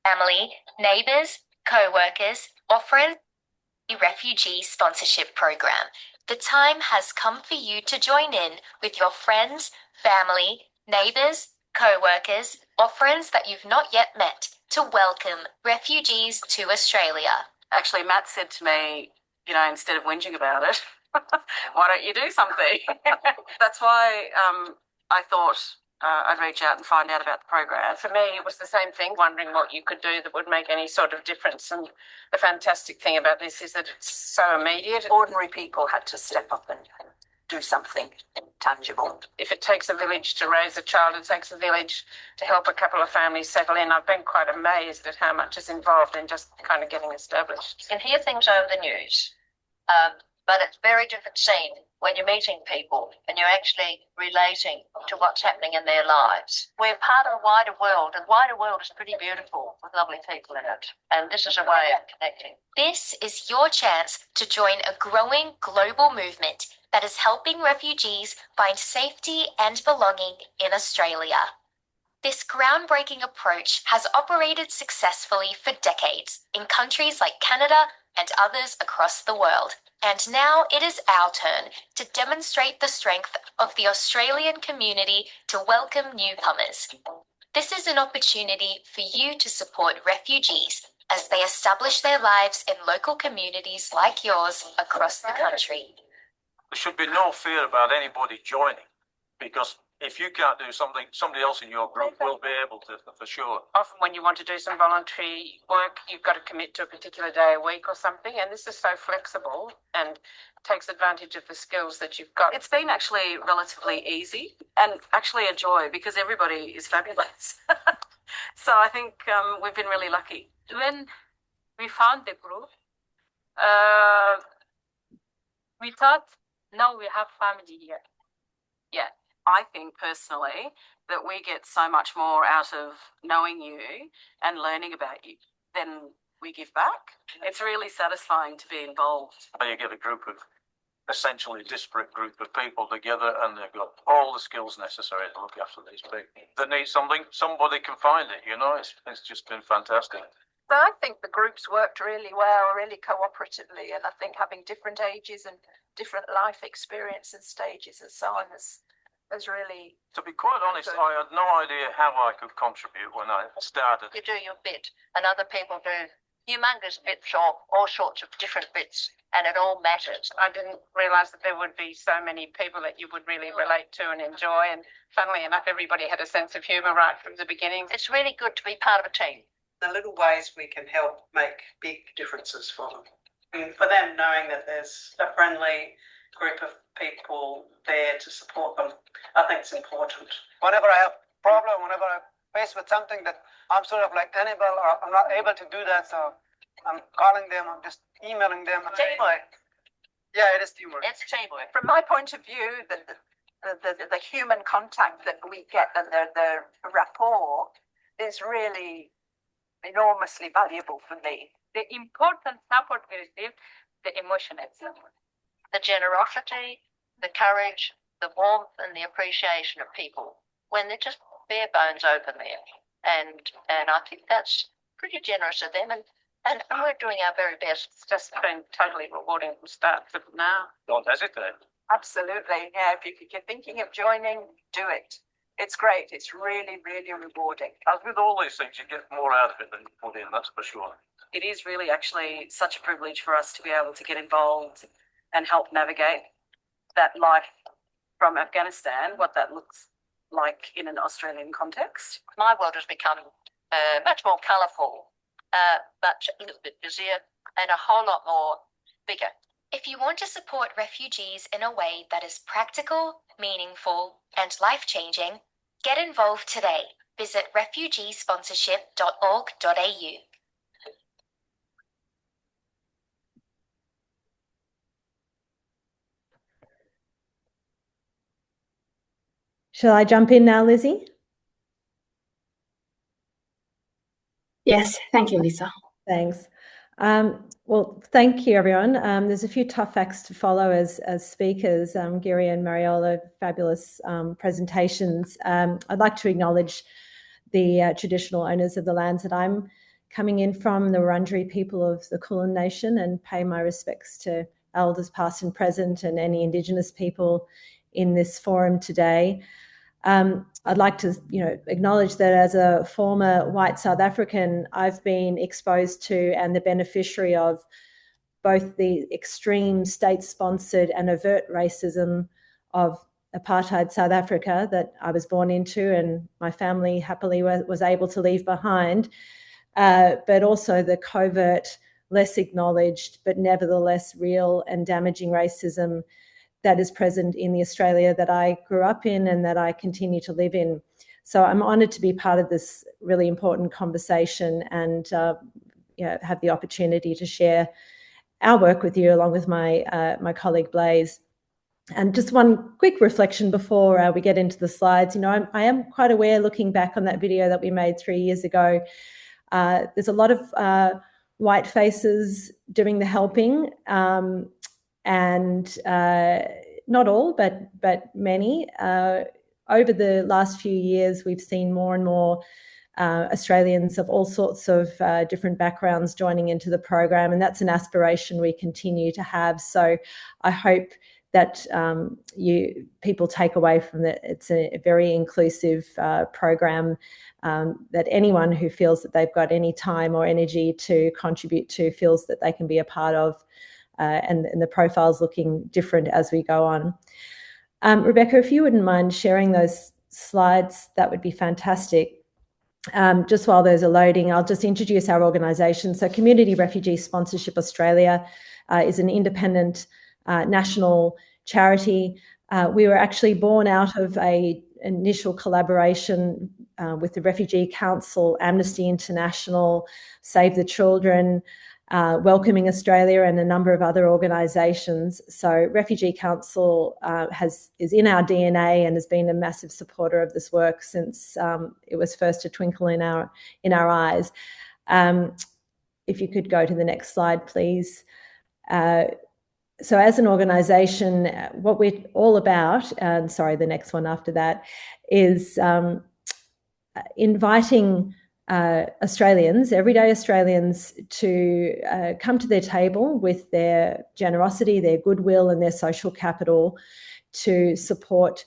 Family, neighbours, co-workers, or friends refugee sponsorship program. The time has come for you to join in with your friends, family, neighbours, co-workers, or friends that you've not yet met to welcome refugees to Australia.
Actually, Matt said to me, instead of whinging about it, why don't you do something? That's why I thought I'd reach out and find out about the program.
For me, it was the same thing, wondering what you could do that would make any sort of difference. And the fantastic thing about this is that it's so immediate.
Ordinary people had to step up and do something tangible.
If it takes a village to raise a child, it takes a village to help a couple of families settle in. I've been quite amazed at how much is involved in just kind of getting established.
You can hear things over the news, but it's a very different scene when you're meeting people and you're actually relating to what's happening in their lives. We're part of a wider world, and the wider world is pretty beautiful with lovely people in it. And this is a way of connecting.
This is your chance to join a growing global movement that is helping refugees find safety and belonging in Australia. This groundbreaking approach has operated successfully for decades in countries like Canada and others across the world. And now it is our turn to demonstrate the strength of the Australian community to welcome newcomers. This is an opportunity for you to support refugees as they establish their lives in local communities like yours across the country.
There should be no fear about anybody joining, because if you can't do something, somebody else in your group will be able to, for sure.
Often when you want to do some voluntary work, you've got to commit to a particular day a week or something, and this is so flexible and takes advantage of the skills that you've got.
It's been actually relatively easy and actually a joy because everybody is fabulous. So I think we've been really lucky.
When we found the group, we thought, now we have family here.
Yeah, I think personally that we get so much more out of knowing you and learning about you than we give back. It's really satisfying to be involved.
You get a group of essentially disparate group of people together, and they've got all the skills necessary to look after these people. They need something, somebody can find it, it's just been fantastic.
So I think the groups worked really well, really cooperatively, and I think having different ages and different life experience and stages and so on has really...
To be quite honest, I had no idea how I could contribute when I started.
You do your bit, and other people do humongous bits or all sorts of different bits, and it all matters.
I didn't realise that there would be so many people that you would really relate to and enjoy, and funnily enough, everybody had a sense of humour right from the beginning.
It's really good to be part of a team.
The little ways we can help make big differences for them. And for them, knowing that there's a friendly group of people there to support them, I think it's important.
Whenever I have a problem, whenever I'm faced with something that I'm sort of like unable or I'm not able to do that, so I'm calling them, I'm just emailing them.
Teamwork.
Yeah, it is teamwork.
It's teamwork.
From my point of view, the human contact that we get and the rapport is really enormously valuable for me. The important support we receive, the emotional support.
The generosity, the courage, the warmth and the appreciation of people when they're just bare bones open there. And I think that's pretty generous of them, and we're doing our very best.
It's just been totally rewarding from start to now.
Don't hesitate.
Absolutely. Yeah, if you're thinking of joining, do it. It's great. It's really, really rewarding.
As with all these things, you get more out of it than you put in, that's for sure.
It is really actually such a privilege for us to be able to get involved and help navigate that life from Afghanistan, what that looks like in an Australian context.
My world has become much more colourful, but a little bit busier and a whole lot more bigger.
If you want to support refugees in a way that is practical, meaningful, and life-changing, get involved today. Visit refugeesponsorship.org.au.
Shall I jump in now, Lizzie?
Yes, thank you, Lisa.
Thanks. Well, thank you, everyone. There's a few tough facts to follow as speakers. Giri and Mariola, fabulous presentations. I'd like to acknowledge the traditional owners of the lands that I'm coming in from, the Wurundjeri people of the Kulin Nation, and pay my respects to elders past and present and any Indigenous people in this forum today. I'd like to, acknowledge that as a former white South African, I've been exposed to and the beneficiary of both the extreme state-sponsored and overt racism of apartheid South Africa that I was born into and my family happily was able to leave behind, but also the covert, less acknowledged, but nevertheless real and damaging racism that is present in the Australia that I grew up in and that I continue to live in. So I'm honoured to be part of this really important conversation and have the opportunity to share our work with you along with my colleague Blaise. And just one quick reflection before we get into the slides. I am quite aware, looking back on that video that we made 3 years ago, there's a lot of white faces doing the helping. And not all, but many. Over the last few years, we've seen more and more Australians of all sorts of different backgrounds joining into the program, and that's an aspiration we continue to have. So I hope that people take away from that it's a very inclusive program, that anyone who feels that they've got any time or energy to contribute to feels that they can be a part of. And the profile's looking different as we go on. Rebecca, if you wouldn't mind sharing those slides, that would be fantastic. Just while those are loading, I'll just introduce our organisation. So Community Refugee Sponsorship Australia is an independent national charity. We were actually born out of an initial collaboration with the Refugee Council, Amnesty International, Save the Children, Welcoming Australia and a number of other organisations. So Refugee Council is in our DNA and has been a massive supporter of this work since it was first a twinkle in our eyes. If you could go to the next slide, please. So as an organisation, what we're all about, and sorry, the next one after that, is inviting Australians, everyday Australians, to come to their table with their generosity, their goodwill and their social capital to support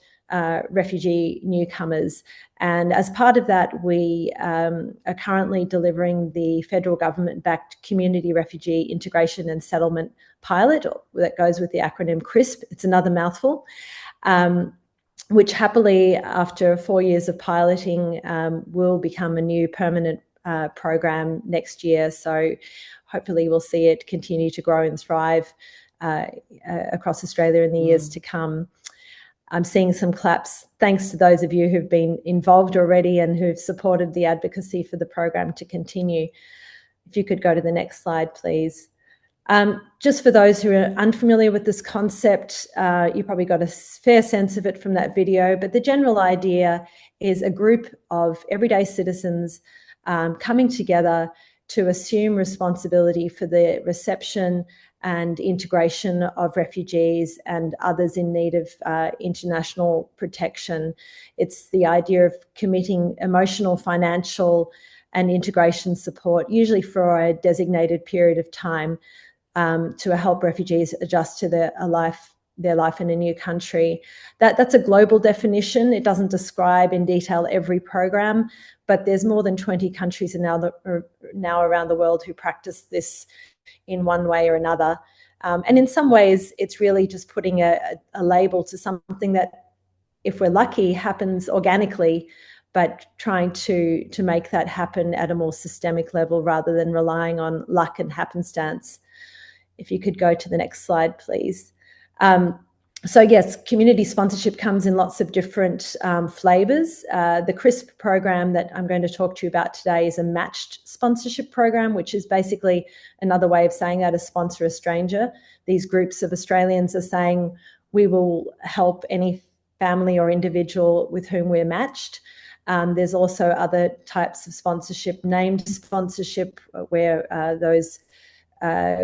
refugee newcomers. And as part of that, we are currently delivering the federal government-backed Community Refugee Integration and Settlement Pilot that goes with the acronym CRISP. It's another mouthful. Which happily, after 4 years of piloting, will become a new permanent program next year. So hopefully we'll see it continue to grow and thrive across Australia in the years to come. I'm seeing some claps. Thanks to those of you who've been involved already and who've supported the advocacy for the program to continue. If you could go to the next slide, please. Just for those who are unfamiliar with this concept, you probably got a fair sense of it from that video, but the general idea is a group of everyday citizens coming together to assume responsibility for the reception and integration of refugees and others in need of international protection. It's the idea of committing emotional, financial, and integration support, usually for a designated period of time, to help refugees adjust to their life in a new country. That's a global definition. It doesn't describe in detail every program, but there's more than 20 countries now around the world who practice this in one way or another. And in some ways, it's really just putting a label to something that, if we're lucky, happens organically, but trying to make that happen at a more systemic level rather than relying on luck and happenstance. If you could go to the next slide, please. So yes, community sponsorship comes in lots of different flavours. The CRISP program that I'm going to talk to you about today is a matched sponsorship program, which is basically another way of saying that, a sponsor a stranger. These groups of Australians are saying, we will help any family or individual with whom we're matched. There's also other types of sponsorship, named sponsorship, where those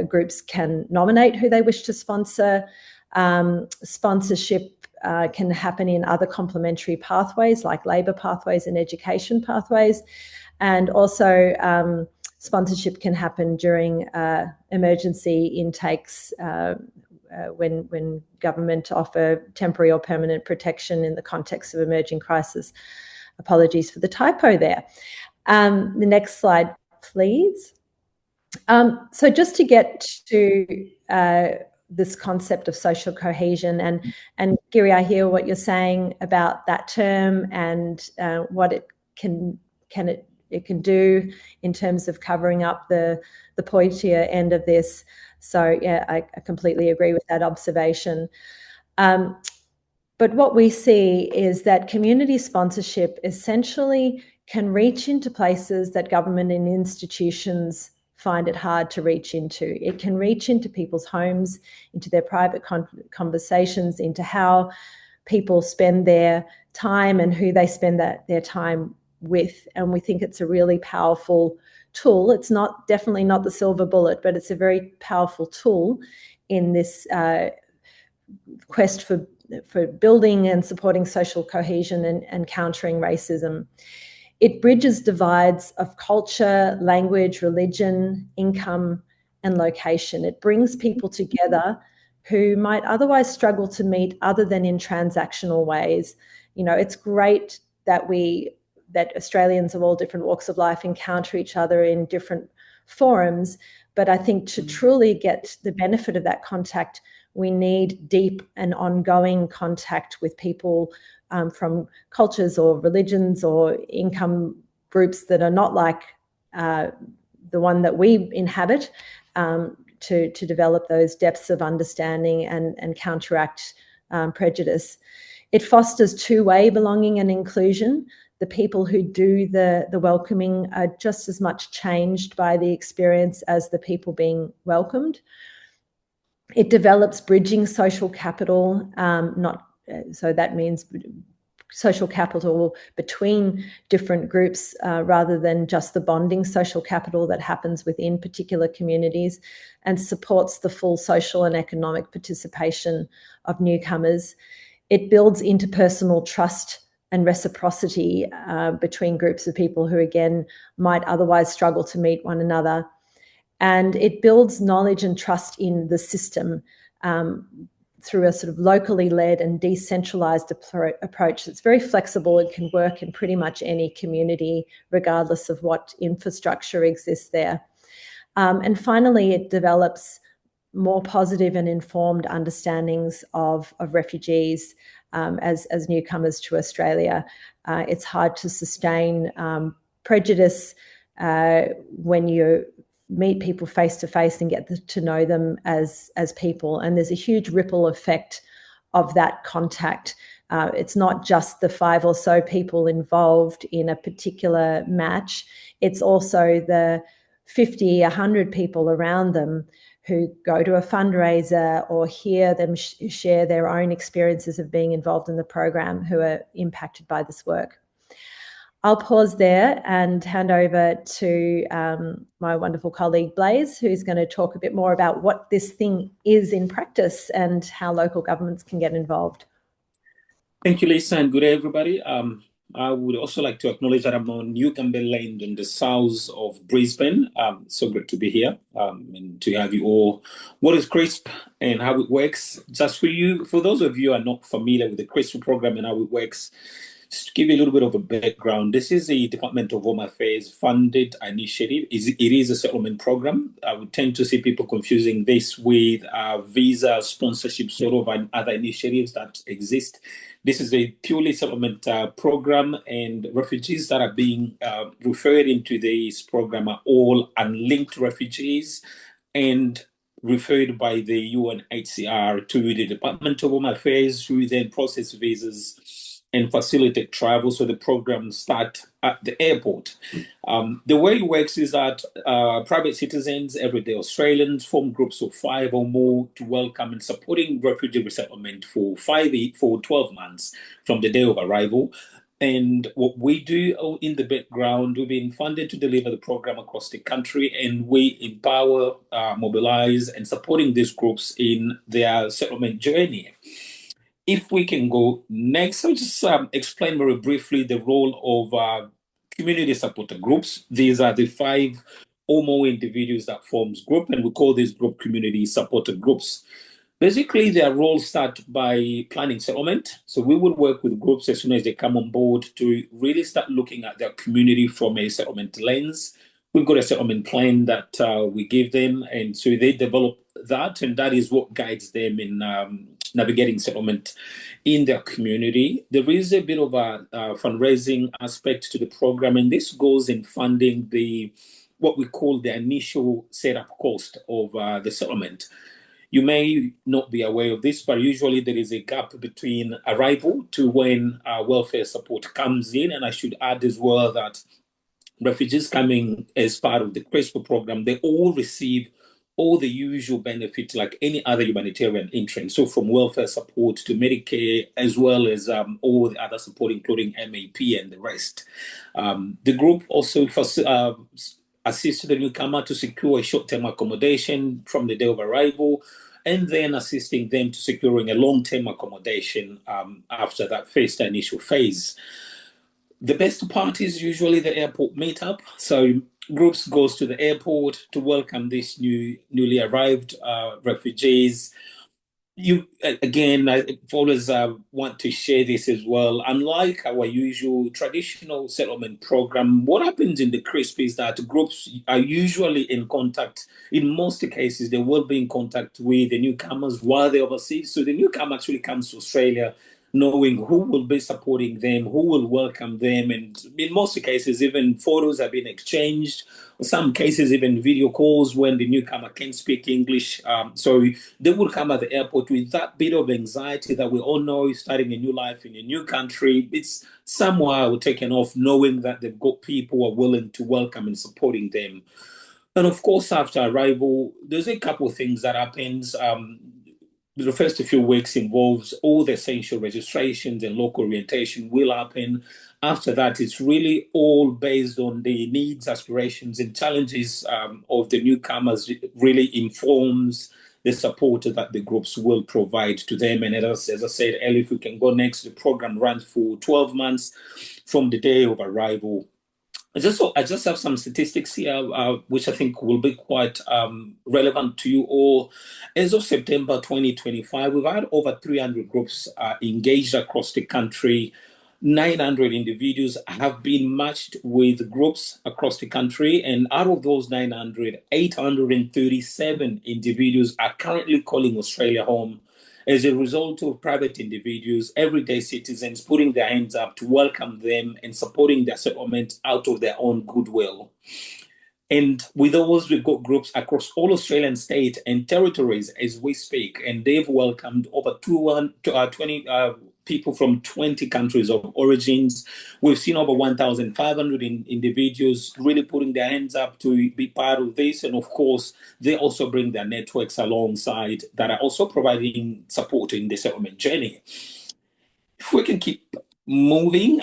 groups can nominate who they wish to sponsor. Sponsorship can happen in other complementary pathways like labour pathways and education pathways. And also sponsorship can happen during emergency intakes when government offer temporary or permanent protection in the context of emerging crisis. Apologies for the typo there. The next slide, please. So just to get to this concept of social cohesion, and Giri, I hear what you're saying about that term and what it can do in terms of covering up the pointier end of this. So yeah, I completely agree with that observation. But what we see is that community sponsorship essentially can reach into places that government and institutions find it hard to reach into. It can reach into people's homes, into their private conversations, into how people spend their time and who they spend their time with. And we think it's a really powerful tool. It's definitely not the silver bullet, but it's a very powerful tool in this quest for building and supporting social cohesion and countering racism. It bridges divides of culture, language, religion, income, and location. It brings people together who might otherwise struggle to meet other than in transactional ways. You know, it's great that Australians of all different walks of life encounter each other in different forums, but I think to truly get the benefit of that contact, we need deep and ongoing contact with people from cultures or religions or income groups that are not like the one that we inhabit, to develop those depths of understanding and counteract prejudice. It fosters two-way belonging and inclusion. The people who do the welcoming are just as much changed by the experience as the people being welcomed. It develops bridging social capital, so that means social capital between different groups rather than just the bonding social capital that happens within particular communities, and supports the full social and economic participation of newcomers. It builds interpersonal trust and reciprocity between groups of people who, again, might otherwise struggle to meet one another. And it builds knowledge and trust in the system through a sort of locally led and decentralized approach that's very flexible and can work in pretty much any community, regardless of what infrastructure exists there. And finally, it develops more positive and informed understandings of refugees as newcomers to Australia. It's hard to sustain prejudice when you meet people face to face and get to know them as people. And there's a huge ripple effect of that contact. It's not just the 5 or so people involved in a particular match. It's also the 50, 100 people around them who go to a fundraiser or hear them share their own experiences of being involved in the program, who are impacted by this work. I'll pause there and hand over to my wonderful colleague Blaise, who's going to talk a bit more about what this thing is in practice and how local governments can get involved.
Thank you, Lisa, and good day, everybody. I would also like to acknowledge that I'm on New Campbell Land in the south of Brisbane. So great to be here and to have you all. What is CRISP and how it works? Just for those of you who are not familiar with the CRISP program and how it works, just to give you a little bit of a background, this is a Department of Home Affairs funded initiative. It is a settlement program. I would tend to see people confusing this with visa sponsorship sort of and other initiatives that exist. This is a purely settlement program, and refugees that are being referred into this program are all unlinked refugees and referred by the UNHCR to the Department of Home Affairs, who then process visas and facilitate travel. So the program starts at the airport. The way it works is that private citizens, everyday Australians, form groups of 5 or more to welcome and supporting refugee resettlement for 12 months from the day of arrival. And what we do in the background, we've been funded to deliver the program across the country, and we empower, mobilize, and supporting these groups in their settlement journey. If we can go next, I'll just explain very briefly the role of community supporter groups. These are the 5 or more individuals that forms group, and we call these group community supporter groups. Basically, their roles start by planning settlement. So we will work with groups as soon as they come on board to really start looking at their community from a settlement lens. We've got a settlement plan that we give them, and so they develop that, and that is what guides them in navigating settlement in their community. There is a bit of a fundraising aspect to the program, and this goes in funding what we call the initial setup cost of the settlement. You may not be aware of this, but usually there is a gap between arrival to when welfare support comes in. And I should add as well that refugees coming as part of the CRISPR program, they all receive all the usual benefits like any other humanitarian entrant. So from welfare support to Medicare, as well as all the other support, including MAP and the rest. The group also assist the newcomer to secure a short-term accommodation from the day of arrival, and then assisting them to securing a long-term accommodation after that first initial phase. The best part is usually the airport meetup. So groups goes to the airport to welcome these newly arrived refugees. I always want to share this as well. Unlike our usual traditional settlement program, what happens in the CRISP is that groups are usually in contact. In most cases, they will be in contact with the newcomers while they're overseas. So the newcomer actually comes to Australia knowing who will be supporting them, who will welcome them. And in most cases, even photos have been exchanged. In some cases, even video calls when the newcomer can speak English. So they will come at the airport with that bit of anxiety that we all know is starting a new life in a new country. It's somehow taken off knowing that they've got people who are willing to welcome and supporting them. And of course, after arrival, there's a couple of things that happens. The first few weeks involves all the essential registrations and local orientation will happen. After that, it's really all based on the needs, aspirations, and challenges of the newcomers. It really informs the support that the groups will provide to them. And as I said earlier, if we can go next, the program runs for 12 months from the day of arrival. I just have some statistics here, which I think will be quite relevant to you all. As of September 2025, we've had over 300 groups engaged across the country. 900 individuals have been matched with groups across the country, and out of those 900, 837 individuals are currently calling Australia home as a result of private individuals, everyday citizens putting their hands up to welcome them and supporting their settlement out of their own goodwill. And with those, we've got groups across all Australian states and territories as we speak, and they've welcomed over 20 people from 20 countries of origins. We've seen over 1,500 individuals really putting their hands up to be part of this. And of course, they also bring their networks alongside that are also providing support in the settlement journey. If we can keep moving,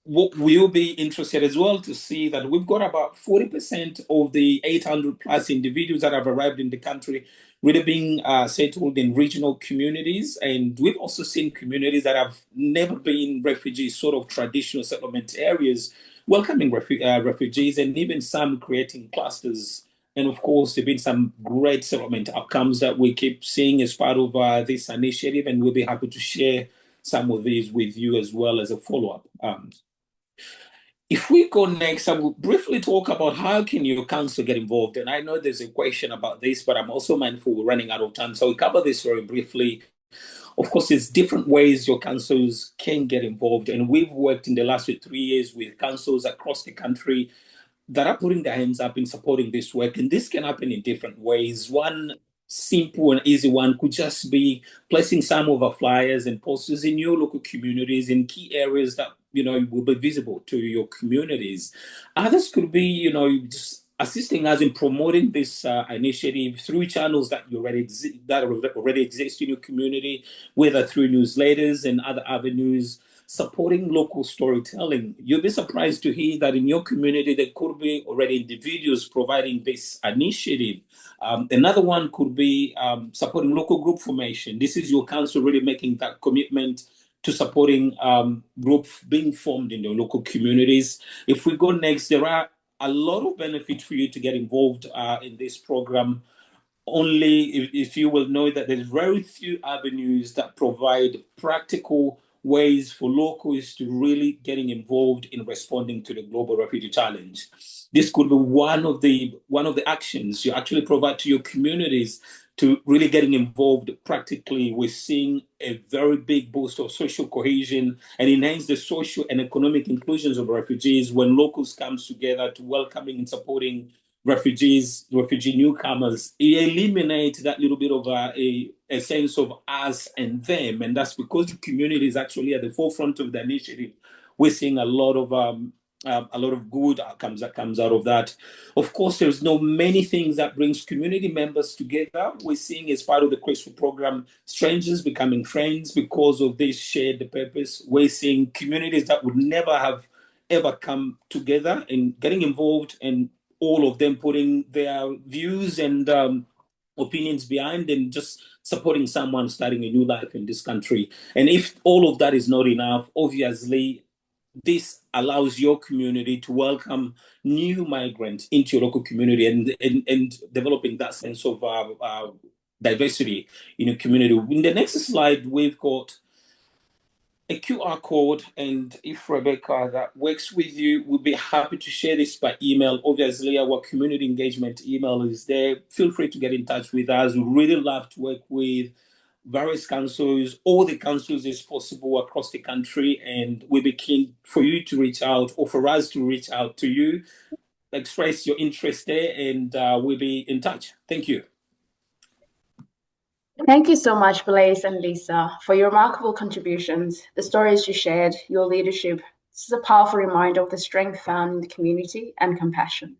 what we'll be interested as well to see that we've got about 40% of the 800 plus individuals that have arrived in the country really being settled in regional communities. And we've also seen communities that have never been refugees, sort of traditional settlement areas, welcoming refugees, and even some creating clusters. And of course, there have been some great settlement outcomes that we keep seeing as part of this initiative, and we'll be happy to share some of these with you as well as a follow-up. If we go next, I will briefly talk about how can your council get involved. And I know there's a question about this, but I'm also mindful we're running out of time. So we'll cover this very briefly. Of course, there's different ways your councils can get involved. And we've worked in the last 3 years with councils across the country that are putting their hands up in supporting this work. And this can happen in different ways. One simple and easy one could just be placing some of our flyers and posters in your local communities in key areas that will be visible to your communities. Others could be just assisting us in promoting this initiative through channels that already exist in your community, whether through newsletters and other avenues, supporting local storytelling. You'll be surprised to hear that in your community there could be already individuals providing this initiative. Another one could be supporting local group formation. This is your council really making that commitment to supporting groups being formed in the local communities. If we go next, there are a lot of benefits for you to get involved in this program. Only if you will know that there's very few avenues that provide practical ways for locals to really getting involved in responding to the global refugee challenge. This could be one of the actions you actually provide to your communities to really getting involved practically. We're seeing a very big boost of social cohesion and enhance the social and economic inclusions of refugees when locals come together to welcoming and supporting refugee newcomers. It eliminates that little bit of a sense of us and them, and that's because the community is actually at the forefront of the initiative. We're seeing a lot of good outcomes that comes out of that. Of course, there's no many things that brings community members together. We're seeing as part of the Graceful program, strangers becoming friends because of this shared purpose. We're seeing communities that would never have ever come together and getting involved, and all of them putting their views and opinions behind and just supporting someone starting a new life in this country. And if all of that is not enough, obviously, this allows your community to welcome new migrants into your local community and developing that sense of diversity in a community. In the next slide, we've got a QR code, and if Rebecca that works with you, we'll be happy to share this by email. Obviously, our community engagement email is there. Feel free to get in touch with us. We really love to work with various councils, all the councils as possible across the country, and we'll be keen for you to reach out or for us to reach out to you, express your interest there, and we'll be in touch. Thank you.
Thank you so much, Blaise and Lisa, for your remarkable contributions, the stories you shared, your leadership. This is a powerful reminder of the strength found in the community and compassion.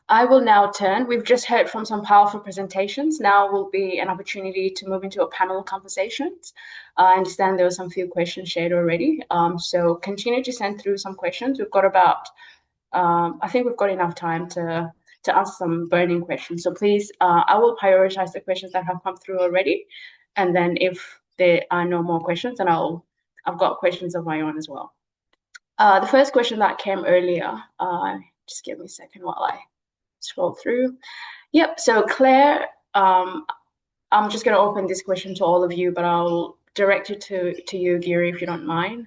I will now turn. We've just heard from some powerful presentations. Now will be an opportunity to move into a panel conversations. I understand there were some few questions shared already. So continue to send through some questions. We've got about, I think we've got enough time to answer some burning questions. So please, I will prioritize the questions that have come through already. And then if there are no more questions, then I've got questions of my own as well. The first question that came earlier, just give me a second while I scroll through. Yep, so Claire, I'm just going to open this question to all of you, but I'll direct it to you, Giri, if you don't mind.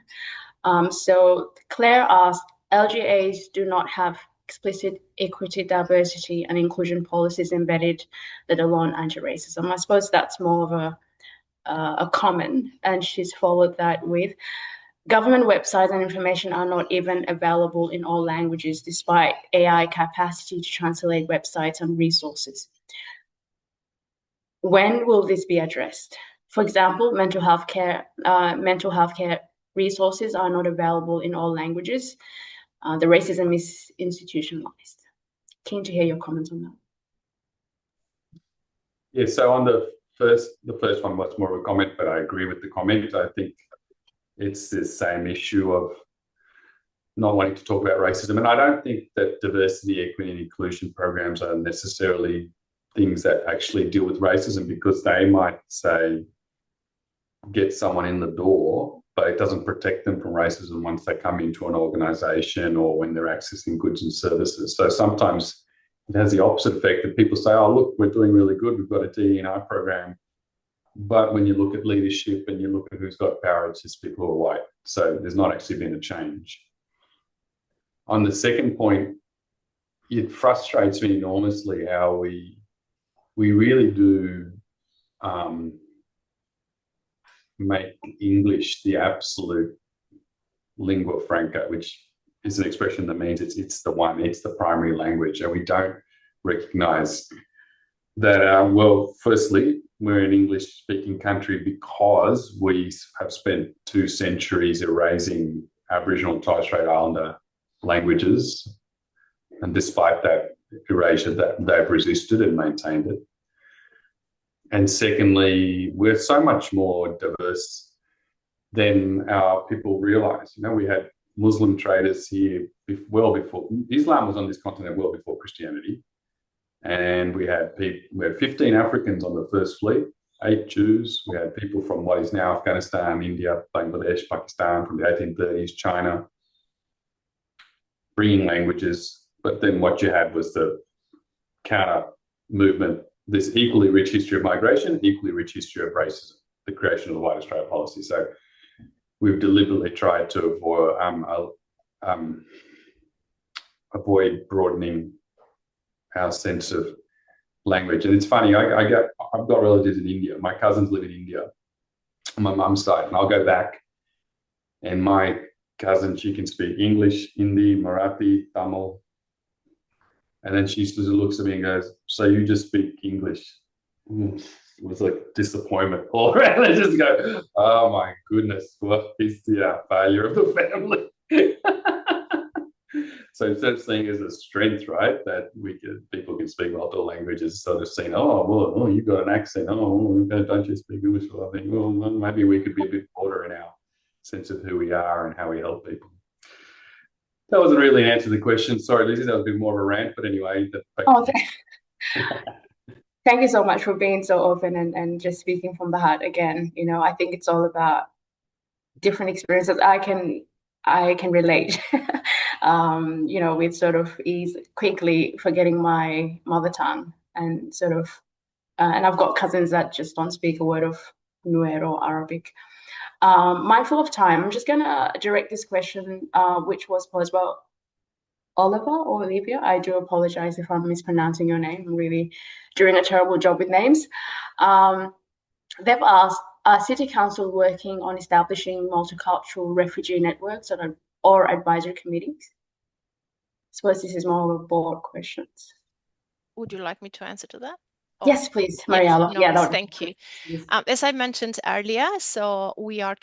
So Claire asked, LGAs do not have explicit equity, diversity, and inclusion policies embedded, let alone anti-racism. I suppose that's more of a comment, and she's followed that with, government websites and information are not even available in all languages, despite AI capacity to translate websites and resources. When will this be addressed? For example, mental health care resources are not available in all languages. The racism is institutionalized. Keen to hear your comments on that.
Yeah, so on the first one was more of a comment, but I agree with the comment. I think it's the same issue of not wanting to talk about racism. And I don't think that diversity, equity, and inclusion programs are necessarily things that actually deal with racism, because they might say, get someone in the door, but it doesn't protect them from racism once they come into an organization or when they're accessing goods and services. So sometimes it has the opposite effect, that people say, oh, look, we're doing really good. We've got a DE&I program. But when you look at leadership and you look at who's got power, it's just people who are white. So there's not actually been a change. On the second point, it frustrates me enormously how we really do make English the absolute lingua franca, which is an expression that means it's the primary language, and we don't recognize that, well, firstly, we're an English-speaking country because we have spent 2 centuries erasing Aboriginal and Torres Strait Islander languages. And despite that erasure, that they've resisted and maintained it. And secondly, we're so much more diverse than our people realise. You know, we had Muslim traders here well before Islam was on this continent, well before Christianity. And we had 15 Africans on the first fleet, 8 Jews. We had people from what is now Afghanistan, India, Bangladesh, Pakistan from the 1830s, China, bringing languages. But then what you had was the counter movement, this equally rich history of migration, equally rich history of racism, the creation of the White Australia policy. So we've deliberately tried to avoid broadening our sense of language. And it's funny, I've got relatives in India. My cousins live in India on my mum's side, and I'll go back, and my cousin, she can speak English, Hindi, Marathi, Tamil. And then she just looks at me and goes, "So you just speak English?" It was like disappointment all around. I just go, "Oh my goodness, what is the failure of the family?" So instead of seeing it as a strength, right, that people can speak multiple languages, sort of saying, "Oh, you've got an accent. Oh, don't you speak English?" Well, I think, well, maybe we could be a bit broader in our sense of who we are and how we help people. That wasn't really an answer to the question. Sorry, Lizzie, that was a bit more of a rant, but anyway.
Thank you so much for being so open and just speaking from the heart again. You know, I think it's all about different experiences. I can relate, you know, with sort of ease, quickly forgetting my mother tongue and sort of, and I've got cousins that just don't speak a word of Nuer or Arabic. Mindful of time, I'm just going to direct this question, which was posed by Oliver or Olivia. I do apologize if I'm mispronouncing your name. I'm really doing a terrible job with names. They've asked, are City Council working on establishing multicultural refugee networks or advisory committees? I suppose this is more of a broad question.
Would you like me to answer to that?
Yes, please, Mariella.
Yes, no, thank you. As I mentioned earlier, so we are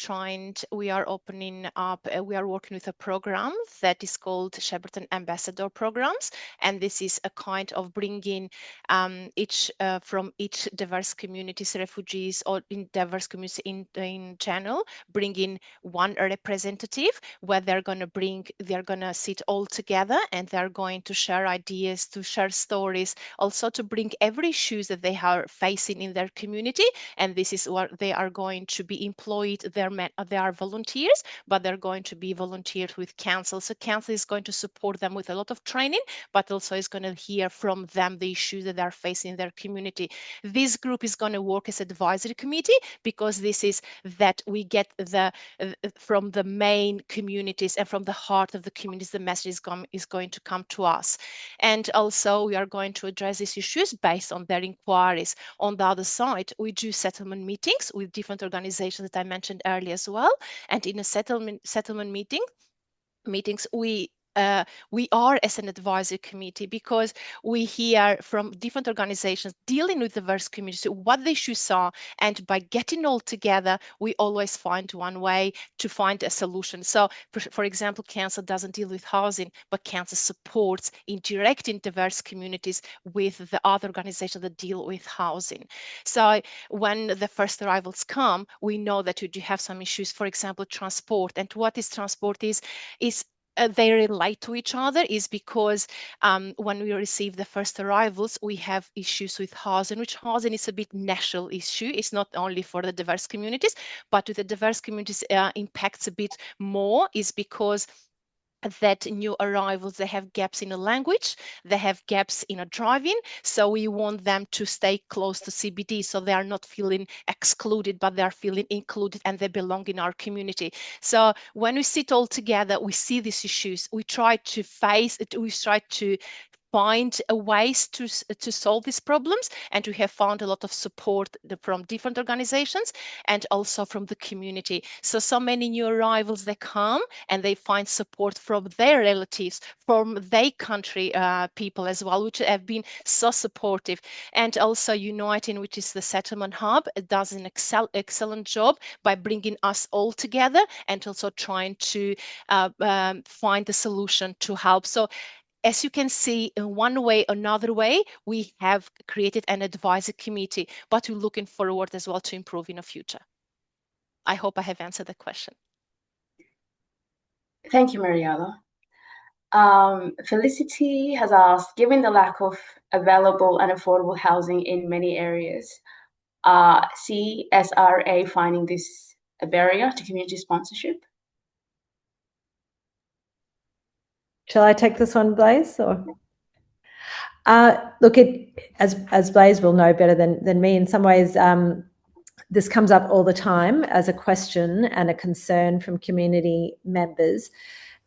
opening up, we are working with a program that is called Shepparton Ambassador Programs. And this is a kind of bringing from each diverse communities, refugees or in diverse communities in general, bringing one representative where they're going to sit all together and they're going to share ideas, to share stories, also to bring every issue that they are facing in their community. And this is where they are going to be employed. They are volunteers, but they're going to be volunteered with council. So council is going to support them with a lot of training, but also is going to hear from them the issues that they're facing in their community. This group is going to work as advisory committee because this is that we get from the main communities and from the heart of the communities, the message is going to come to us. And also we are going to address these issues based on their inquiries. On the other side, we do settlement meetings with different organizations that I mentioned earlier as well. And in a settlement meetings, we are as an advisory committee because we hear from different organizations dealing with diverse communities what the issues are, and by getting all together we always find one way to find a solution. So for example, council doesn't deal with housing, but council supports in directing diverse communities with the other organizations that deal with housing. So when the first arrivals come, we know that we do have some issues, for example transport. And what is transport is they relate to each other is because when we receive the first arrivals, we have issues with housing, which housing is a bit national issue. It's not only for the diverse communities, but with the diverse communities impacts a bit more is because that new arrivals, they have gaps in the language, they have gaps in a driving. So we want them to stay close to CBD so they are not feeling excluded, but they're feeling included and they belong in our community. So when we sit all together, we see these issues, we try to face it, we try to find ways to solve these problems, and we have found a lot of support from different organizations and also from the community. So many new arrivals, they come and they find support from their relatives, from their country people as well, which have been so supportive. And also Uniting, which is the settlement hub, does an excellent job by bringing us all together and also trying to find a solution to help. So as you can see, in one way or another way, we have created an advisory committee, but we're looking forward as well to improve in the future. I hope I have answered the question.
Thank you, Mariella. Felicity has asked, given the lack of available and affordable housing in many areas, CSRA finding this a barrier to community sponsorship?
Shall I take this one, Blaise? Or look, as Blaise will know better than me, in some ways, this comes up all the time as a question and a concern from community members,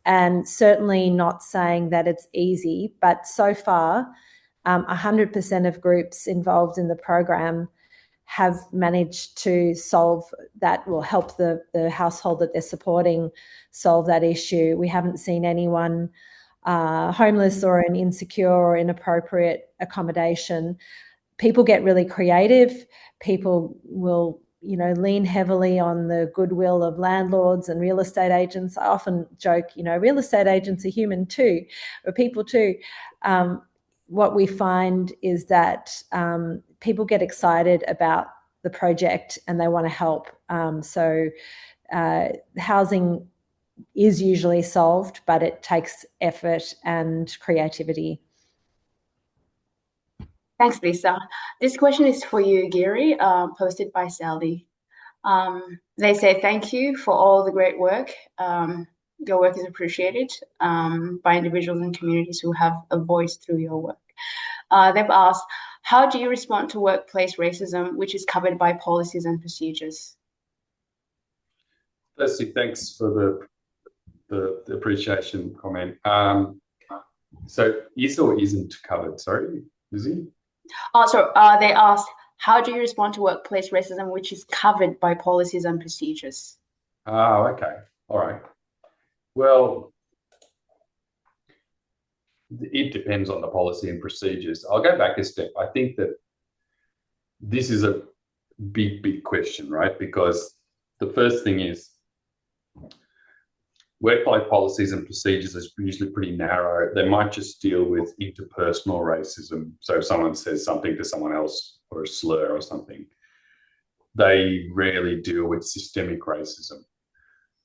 and certainly not saying that it's easy, but so far, 100% of groups involved in the program have managed to solve that, will help the household that they're supporting solve that issue. We haven't seen anyone homeless or in insecure or inappropriate accommodation. People get really creative. People will, lean heavily on the goodwill of landlords and real estate agents. I often joke, real estate agents are human too, or people too. What we find is that people get excited about the project and they want to help. So housing is usually solved, but it takes effort and creativity.
Thanks, Lisa. This question is for you, Giri, posted by Sally. They say, thank you for all the great work. Your work is appreciated by individuals and communities who have a voice through your work. They've asked, how do you respond to workplace racism, which is covered by policies and procedures?
Firstly, thanks for the appreciation comment. So is or isn't covered? Sorry, Lizzie?
They asked, how do you respond to workplace racism, which is covered by policies and procedures?
Oh, okay. All right. Well, it depends on the policy and procedures. I'll go back a step. I think that this is a big question, right? Because the first thing is workplace policies and procedures is usually pretty narrow. They might just deal with interpersonal racism. So if someone says something to someone else or a slur or something, they rarely deal with systemic racism.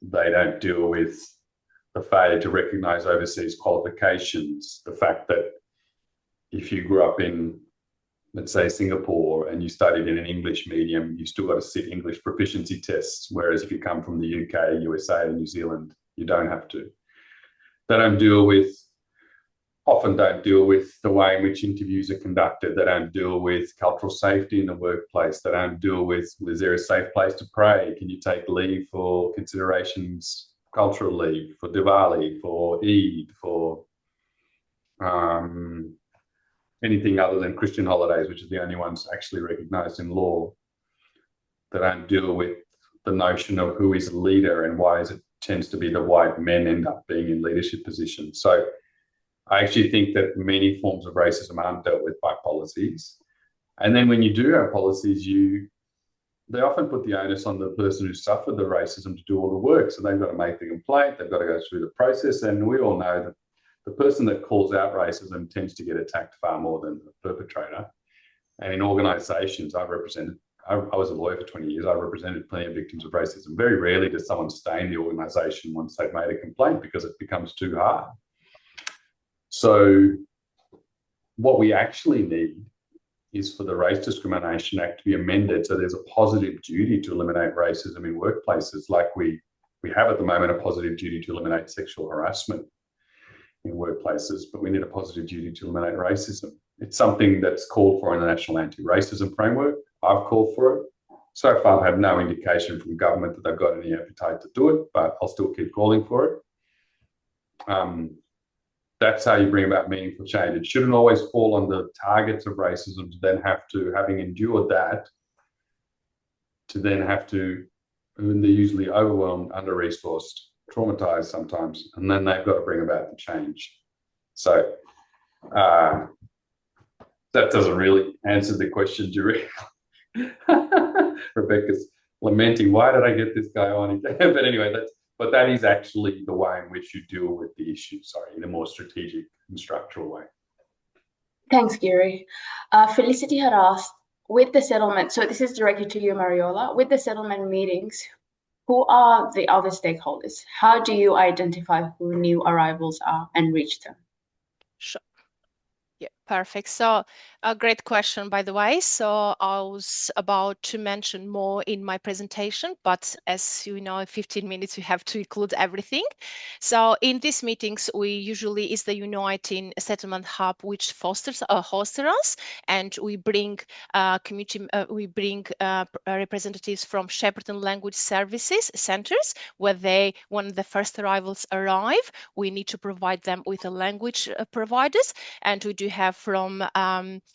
They don't deal with the failure to recognise overseas qualifications, the fact that if you grew up in, let's say, Singapore and you studied in an English medium, you've still got to sit English proficiency tests, whereas if you come from the UK, USA and New Zealand, you don't have to. They often don't deal with the way in which interviews are conducted. They don't deal with cultural safety in the workplace. They don't deal with, is there a safe place to pray? Can you take leave for considerations, cultural leave, for Diwali, for Eid, for anything other than Christian holidays, which are the only ones actually recognised in law. They don't deal with the notion of who is a leader and why it tends to be the white men end up being in leadership positions. So I actually think that many forms of racism aren't dealt with by policies. And then when you do have policies, they often put the onus on the person who suffered the racism to do all the work. So they've got to make the complaint, they've got to go through the process. And we all know that the person that calls out racism tends to get attacked far more than the perpetrator. And in organisations I was a lawyer for 20 years. I represented plenty of victims of racism. Very rarely does someone stay in the organisation once they've made a complaint because it becomes too hard. So what we actually need is for the Race Discrimination Act to be amended so there's a positive duty to eliminate racism in workplaces, like we have at the moment a positive duty to eliminate sexual harassment in workplaces, but we need a positive duty to eliminate racism. It's something that's called for in the National Anti-Racism Framework. I've called for it. So far, I have no indication from government that they've got any appetite to do it, but I'll still keep calling for it. that's how you bring about meaningful change. It shouldn't always fall on the targets of racism to then have to, having endured that, to then have to, when they're usually overwhelmed, under-resourced, traumatized sometimes, and then they've got to bring about the change. So that doesn't really answer the question, Jury. Rebecca's lamenting, why did I get this guy on? But anyway, that is actually the way in which you deal with the issue, in a more strategic and structural way.
Thanks, Gary. Felicity had asked, with the settlement, so this is directed to you, Mariola, with the settlement meetings, who are the other stakeholders? How do you identify who new arrivals are and reach them?
Sure. Yeah, perfect. So a great question, by the way. So I was about to mention more in my presentation, but as you know, in 15 minutes, we have to include everything. So in these meetings, we usually is the Uniting Settlement Hub, which hosts us, and we bring representatives from Shepparton Language Services centers, where when the first arrivals arrive, we need to provide them with a language providers, and we do have from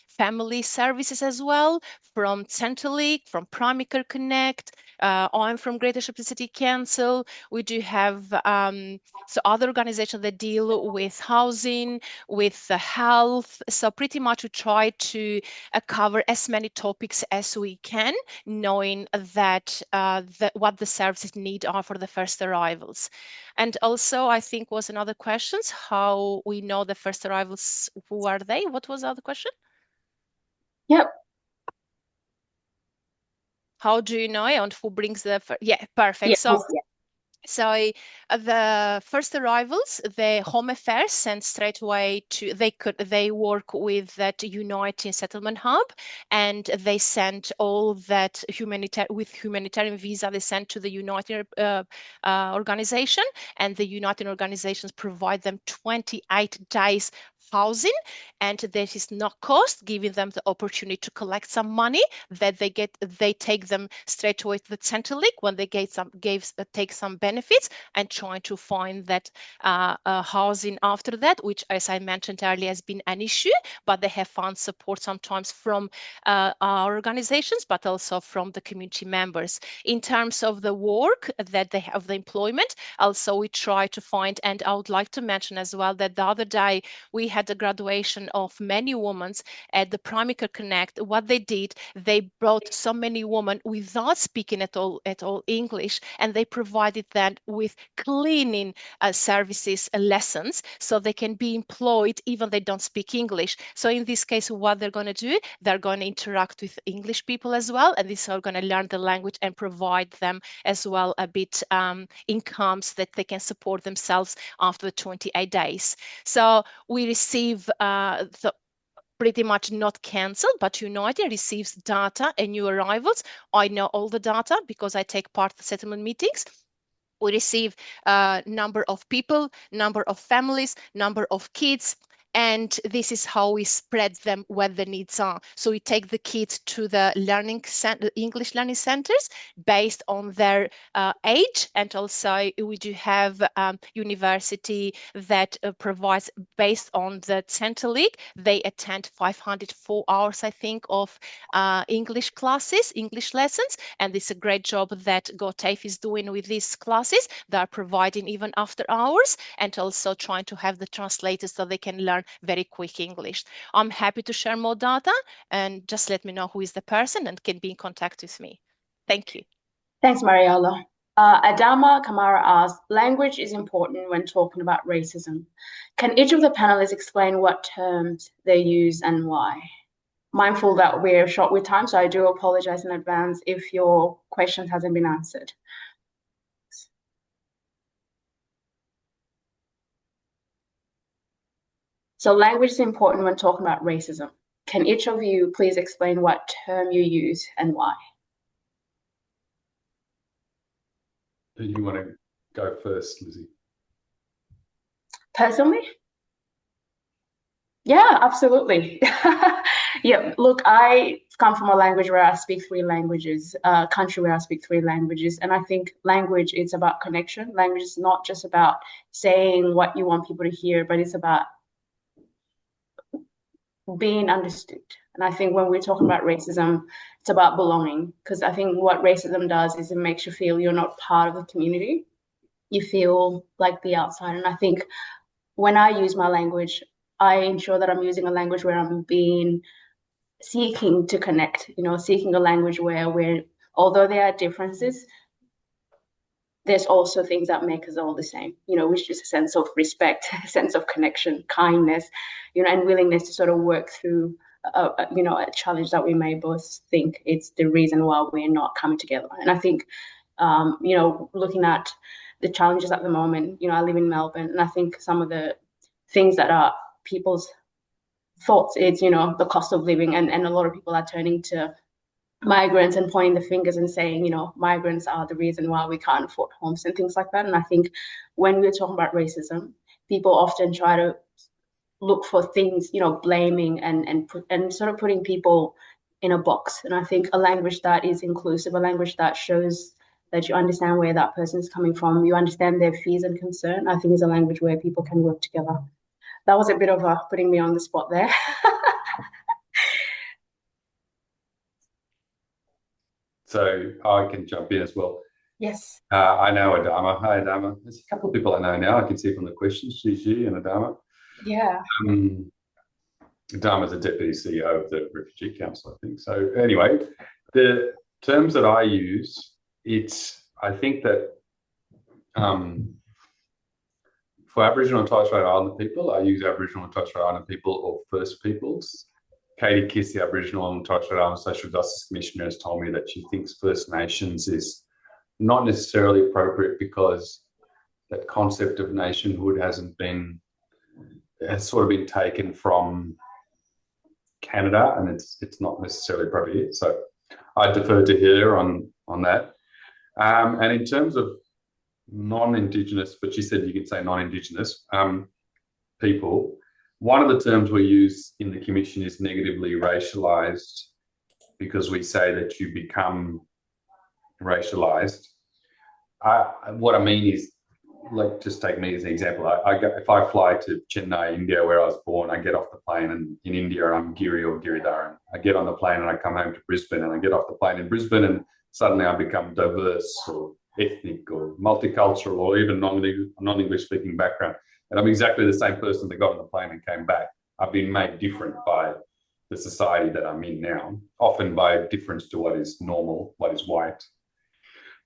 family services as well, from Centrelink, from Primary Care Connect. I'm from Greater Shepparton City Council. We do have other organizations that deal with housing, with health. So pretty much we try to cover as many topics as we can, knowing that what the services need are for the first arrivals. And also, I think was another question, how we know the first arrivals, who are they? What was the other question?
Yep.
How do you know and who brings the yeah, perfect.
Yeah,
So the first arrivals, the Home Affairs sent straight away to, they work with that Uniting Settlement Hub, and they send all that humanitarian visa, they send to the Uniting organization, and the Uniting organizations provide them 28 days housing, and there is no cost, giving them the opportunity to collect some money that they take them straight away to the Centrelink when they take some benefits, and trying to find that housing after that, which, as I mentioned earlier, has been an issue, but they have found support sometimes from our organizations, but also from the community members. In terms of the work that they have, the employment, also we try to find, and I would like to mention as well that the other day we had a graduation of many women at the Primary Care Connect. What they did, they brought so many women without speaking at all English, and they provided them with cleaning services lessons, so they can be employed even they don't speak English. So in this case, what they're going to do, they're going to interact with English people as well, and these are going to learn the language and provide them as well a bit incomes that they can support themselves after the 28 days. So we receive pretty much not cancelled, but United receives data and new arrivals. I know all the data because I take part in the settlement meetings. We receive number of people, number of families, number of kids, and this is how we spread them where the needs are. So we take the kids to the English learning centers based on their age, and also we do have university that provides based on the Centrelink. They attend 504 hours, I think, of English classes, English lessons, and it's a great job that GoTAFE is doing with these classes. They are providing even after hours, and also trying to have the translators so they can learn very quick English. I'm happy to share more data, and just let me know who is the person and can be in contact with me. Thank you.
Thanks, Mariola. Adama Kamara asked, language is important when talking about racism. Can each of the panelists explain what terms they use and why? Mindful that we're short with time, so I do apologize in advance if your question hasn't been answered. So language is important when talking about racism. Can each of you please explain what term you use and why?
Do you want to go first, Lizzie?
Personally? Yeah, absolutely. Yeah, look, I come from a language where I speak 3 languages, a country where I speak 3 languages. And I think language is about connection. Language is not just about saying what you want people to hear, but it's about being understood. And I think when we're talking about racism, it's about belonging, because I think what racism does is it makes you feel you're not part of the community. You feel like the outsider. And I think when I use my language, I ensure that I'm using a language where I'm seeking to connect, seeking a language where although there are differences, there's also things that make us all the same, which is a sense of respect, a sense of connection, kindness, and willingness to sort of work through a challenge that we may both think it's the reason why we're not coming together. And I think, looking at the challenges at the moment, I live in Melbourne, and I think some of the things that are people's thoughts, it's, the cost of living, and a lot of people are turning to migrants and pointing the fingers and saying, migrants are the reason why we can't afford homes and things like that. And I think when we're talking about racism, people often try to look for things, blaming and sort of putting people in a box. And I think a language that is inclusive, a language that shows that you understand where that person is coming from, you understand their fears and concern, I think is a language where people can work together. That was a bit of putting me on the spot there.
So I can jump in as well.
Yes.
I know Adama. Hi, Adama. There's a couple of people I know now. I can see from the questions, Gigi and Adama.
Yeah.
Adama's the Deputy CEO of the Refugee Council, I think. So anyway, the terms that I use, I think that for Aboriginal and Torres Strait Islander people, I use Aboriginal and Torres Strait Islander people or First Peoples. Katie Kiss, the Aboriginal and Torres Strait Islander Social Justice Commissioner, has told me that she thinks First Nations is not necessarily appropriate because that concept of nationhood has sort of been taken from Canada, and it's not necessarily appropriate. So I defer to her on that. And in terms of non-Indigenous, but she said you can say non-Indigenous people, one of the terms we use in the Commission is negatively racialised, because we say that you become racialised. What I mean is, like, just take me as an example. If I fly to Chennai, India, where I was born, I get off the plane, and in India I'm Giri or Giridharan. I get on the plane and I come home to Brisbane, and I get off the plane in Brisbane, and suddenly I become diverse or ethnic or multicultural or even non-English speaking background. And I'm exactly the same person that got on the plane and came back. I've been made different by the society that I'm in now, often by difference to what is normal, what is white.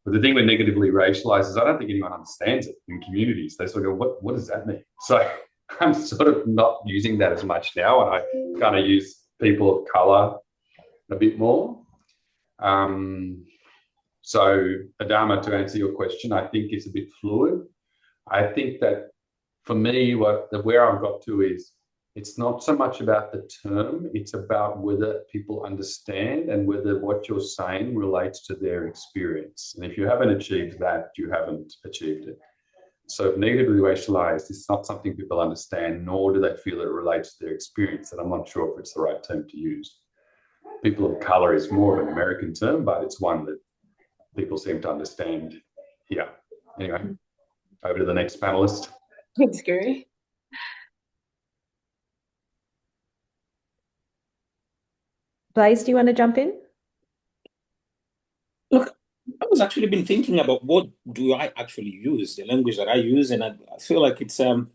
But the thing with negatively racialized is I don't think anyone understands it in communities. They sort of go, what does that mean? So I'm sort of not using that as much now, and I kind of use people of color a bit more. So Adama, to answer your question, I think it's a bit fluid. I think that for me, where I've got to is, it's not so much about the term, it's about whether people understand and whether what you're saying relates to their experience. And if you haven't achieved that, you haven't achieved it. So negatively racialized is not something people understand, nor do they feel it relates to their experience. And I'm not sure if it's the right term to use. People of color is more of an American term, but it's one that people seem to understand here. Anyway, over to the next panelist.
Thanks, Gary.
Blaise, do you want to jump in?
Look, I was actually been thinking about what do I actually use, the language that I use, and I feel like it's a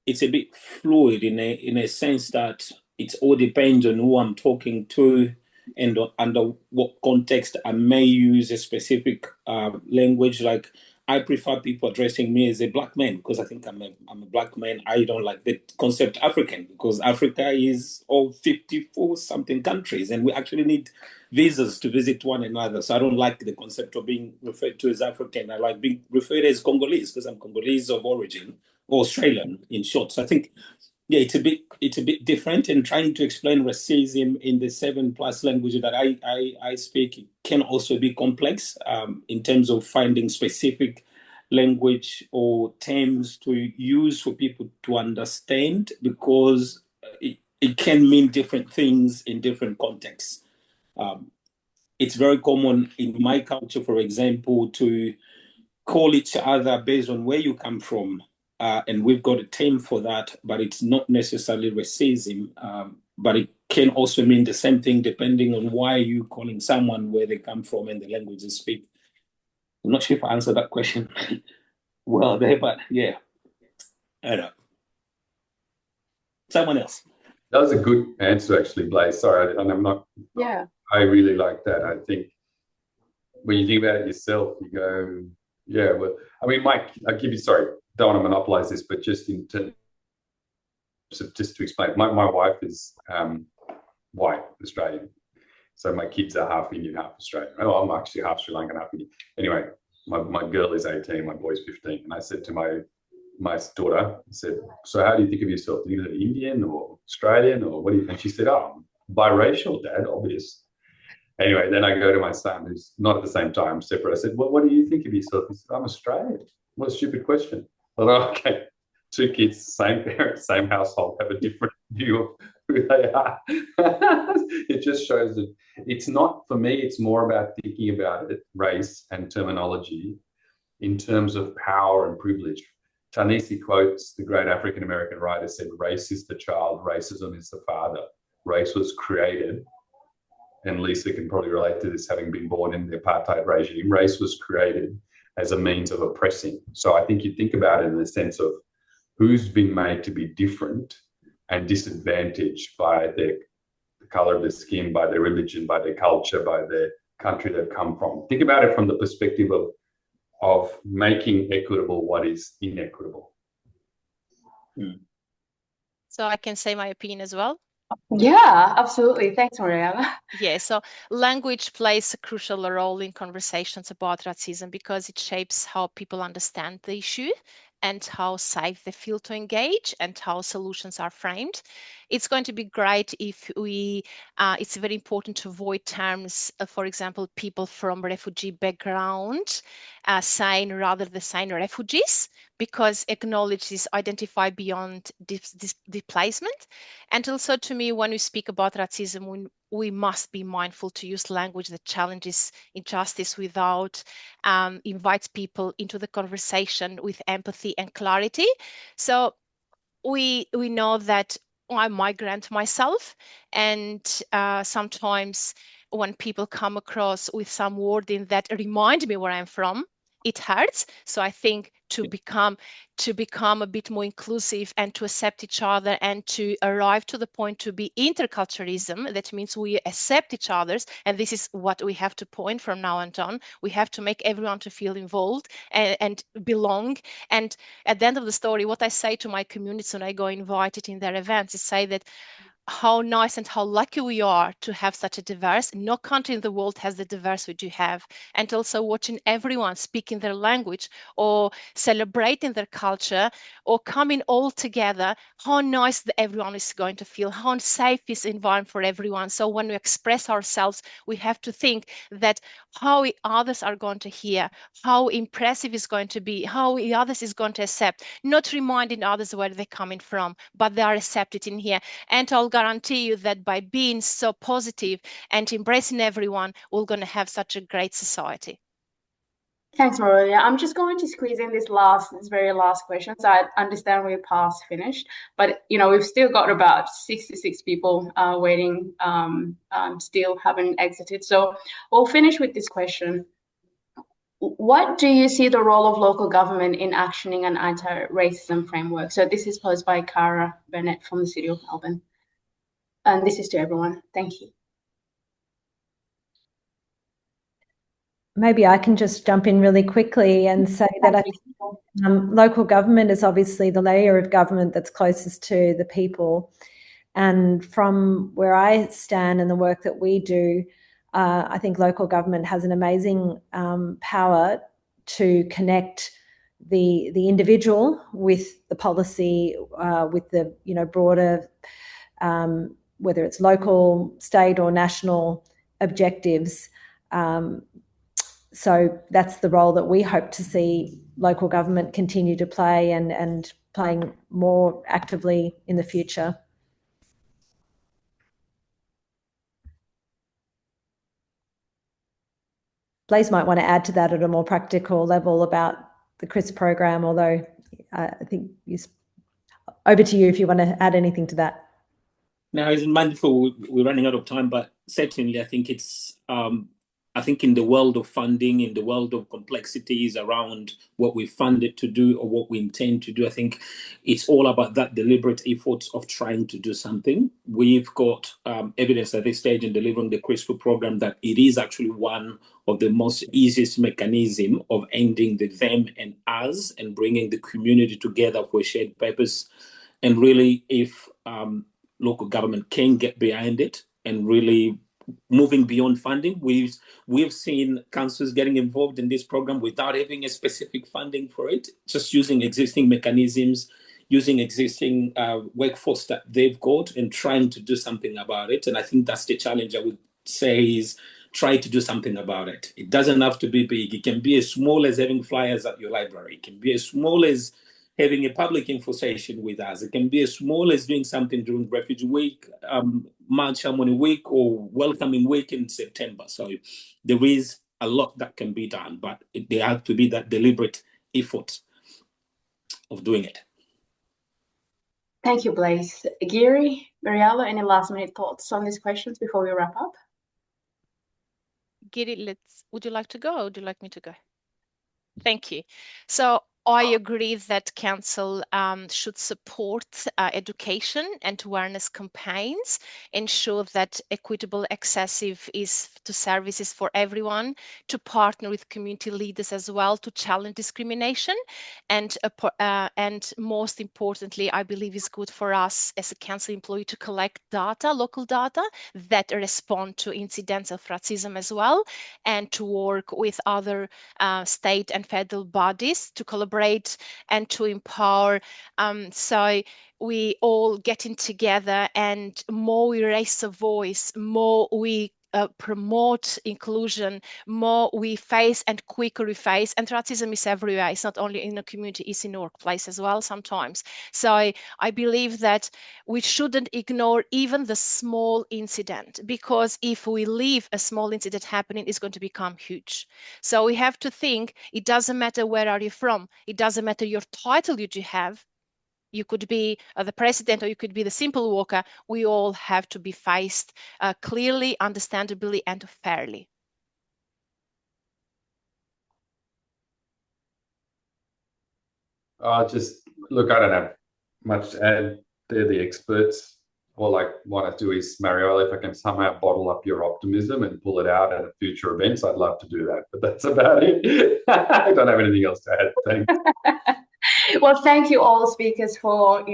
bit fluid in a sense that it all depends on who I'm talking to and under what context I may use a specific language. Like, I prefer people addressing me as a black man because I think I'm a black man. I don't like the concept African because Africa is all 54 something countries, and we actually need visas to visit one another. So I don't like the concept of being referred to as African. I like being referred as Congolese because I'm Congolese of origin, or Australian in short. So I think, yeah, it's a bit different, and trying to explain racism in the 7+ languages that I speak can also be complex in terms of finding specific language or terms to use for people to understand, because it can mean different things in different contexts. It's very common in my culture, for example, to call each other based on where you come from. and we've got a term for that, but it's not necessarily racism, but it can also mean the same thing depending on why you're calling someone, where they come from, and the language they speak. I'm not sure if I answered that question well there, but yeah. I don't know. Someone else.
That was a good answer, actually, Blaise. Sorry, and I'm not.
Yeah.
I really like that. I think when you think about it yourself, you go, yeah. Well, I mean, Mike, I'll give you. Sorry, don't want to monopolize this, but just just to explain, my wife is white Australian, so my kids are half Indian, half Australian. Oh, I'm actually half Sri Lankan, half Indian. Anyway, my girl is 18, my boy's 15, and I said to my daughter, I said, so how do you think of yourself? Do you live Indian or Australian, or what do you? And she said, oh, I'm biracial, Dad, obvious. Anyway, then I go to my son, who's not at the same time, separate. I said, well, what do you think of yourself? He said, I'm Australian. What a stupid question. I thought, okay, two kids, same parents, same household, have a different view of who they are. It just shows that it's not, for me, it's more about thinking about it, race and terminology, in terms of power and privilege. Ta-Nehisi quotes the great African-American writer, said, race is the child, racism is the father. Race was created, and Lisa can probably relate to this, having been born in the apartheid regime. Race was created as a means of oppressing. So I think you think about it in the sense of who's been made to be different and disadvantaged by the color of their skin, by their religion, by their culture, by the country they've come from. Think about it from the perspective of making equitable what is inequitable.
So I can say my opinion as well.
Yeah, absolutely. Thanks, Mariana.
Yeah, so language plays a crucial role in conversations about racism because it shapes how people understand the issue and how safe they feel to engage and how solutions are framed. It's going to be great if it's very important to avoid terms, for example, people from refugee background saying rather than saying refugees, because acknowledge is identified beyond displacement. And also to me, when we speak about racism, we must be mindful to use language that challenges injustice without invites people into the conversation with empathy and clarity. So we know that I'm migrant myself, and sometimes when people come across with some wording that remind me where I'm from, it hurts. So I think to become a bit more inclusive and to accept each other and to arrive to the point to be interculturalism, that means we accept each other's, and this is what we have to point from now on. We have to make everyone to feel involved and belong. And at the end of the story, what I say to my communities when I go invited in their events is say that how nice and how lucky we are to have such a diverse. No country in the world has the diversity we have. And also watching everyone speaking their language or celebrating their culture or coming all together, how nice that everyone is going to feel, how safe is the environment for everyone. So when we express ourselves, we have to think that how others are going to hear, how impressive is going to be, how others is going to accept, not reminding others where they're coming from, but they are accepted in here. And I'll guarantee you that by being so positive and embracing everyone, we're going to have such a great society.
Thanks, Maria. I'm just going to squeeze in this very last question. So I understand we're past finished, but we've still got about 66 people waiting, still haven't exited. So we'll finish with this question. What do you see the role of local government in actioning an anti-racism framework? So this is posed by Cara Bennett from the City of Melbourne. And this is to everyone. Thank you.
Maybe I can just jump in really quickly and say that I think local government is obviously the layer of government that's closest to the people. And from where I stand and the work that we do, I think local government has an amazing power to connect the individual with the policy, with the broader, whether it's local, state, or national objectives. So that's the role that we hope to see local government continue to play and playing more actively in the future. Blaise might want to add to that at a more practical level about the CRIS program, although I think over to you if you want to add anything to that.
Now, it's mindful we're running out of time, but certainly I think it's, I think in the world of funding, in the world of complexities around what we funded to do or what we intend to do, I think it's all about that deliberate effort of trying to do something. We've got evidence at this stage in delivering the CRISPR program that it is actually one of the most easiest mechanism of ending the them and us and bringing the community together for a shared purpose. And really, if local government can get behind it and really moving beyond funding. We've seen councils getting involved in this program without having a specific funding for it, just using existing mechanisms, using existing workforce that they've got and trying to do something about it. And I think that's the challenge I would say is try to do something about it. It doesn't have to be big. It can be as small as having flyers at your library. It can be as small as having a public info session with us. It can be as small as doing something during Refugee Week, March Harmony Week, or Welcoming Week in September. So there is a lot that can be done, but there has to be that deliberate effort of doing it.
Thank you, Blaise. Giri, Mariella, any last minute thoughts on these questions before we wrap up?
Giri, would you like to go or would you like me to go? Thank you. So I agree that council should support education and awareness campaigns, ensure that equitable accessive is to services for everyone, to partner with community leaders as well to challenge discrimination, and most importantly, I believe is good for us as a council employee to collect data, local data that respond to incidents of racism as well, and to work with other state and federal bodies to collaborate and to empower. So we all getting together, and more we raise a voice, more we promote inclusion, more we face and quicker we face. And racism is everywhere. It's not only in the community, it's in the workplace as well sometimes. So I believe that we shouldn't ignore even the small incident, because if we leave a small incident happening, it's going to become huge. So we have to think, it doesn't matter where are you from. It doesn't matter your title you have. You could be the president or you could be the simple worker. We all have to be faced clearly, understandably, and fairly.
Just look, I don't have much to add. They're the experts. All I want to do is, Mariella, if I can somehow bottle up your optimism and pull it out at future events, I'd love to do that. But that's about it. I don't have anything else to add. Thanks.
Well, thank you all speakers for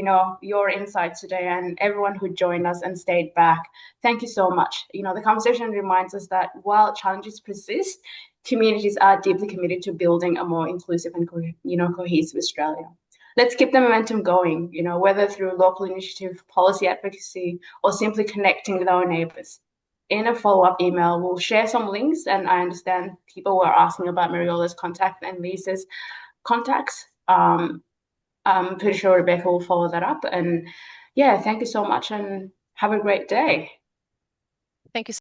your insights today, and everyone who joined us and stayed back. Thank you so much. The conversation reminds us that while challenges persist, communities are deeply committed to building a more inclusive and cohesive Australia. Let's keep the momentum going, whether through local initiative, policy advocacy, or simply connecting with our neighbours. In a follow-up email, we'll share some links, and I understand people were asking about Mariella's contact and Lisa's contacts. I'm pretty sure Rebecca will follow that up. And yeah, thank you so much and have a great day.
Thank you.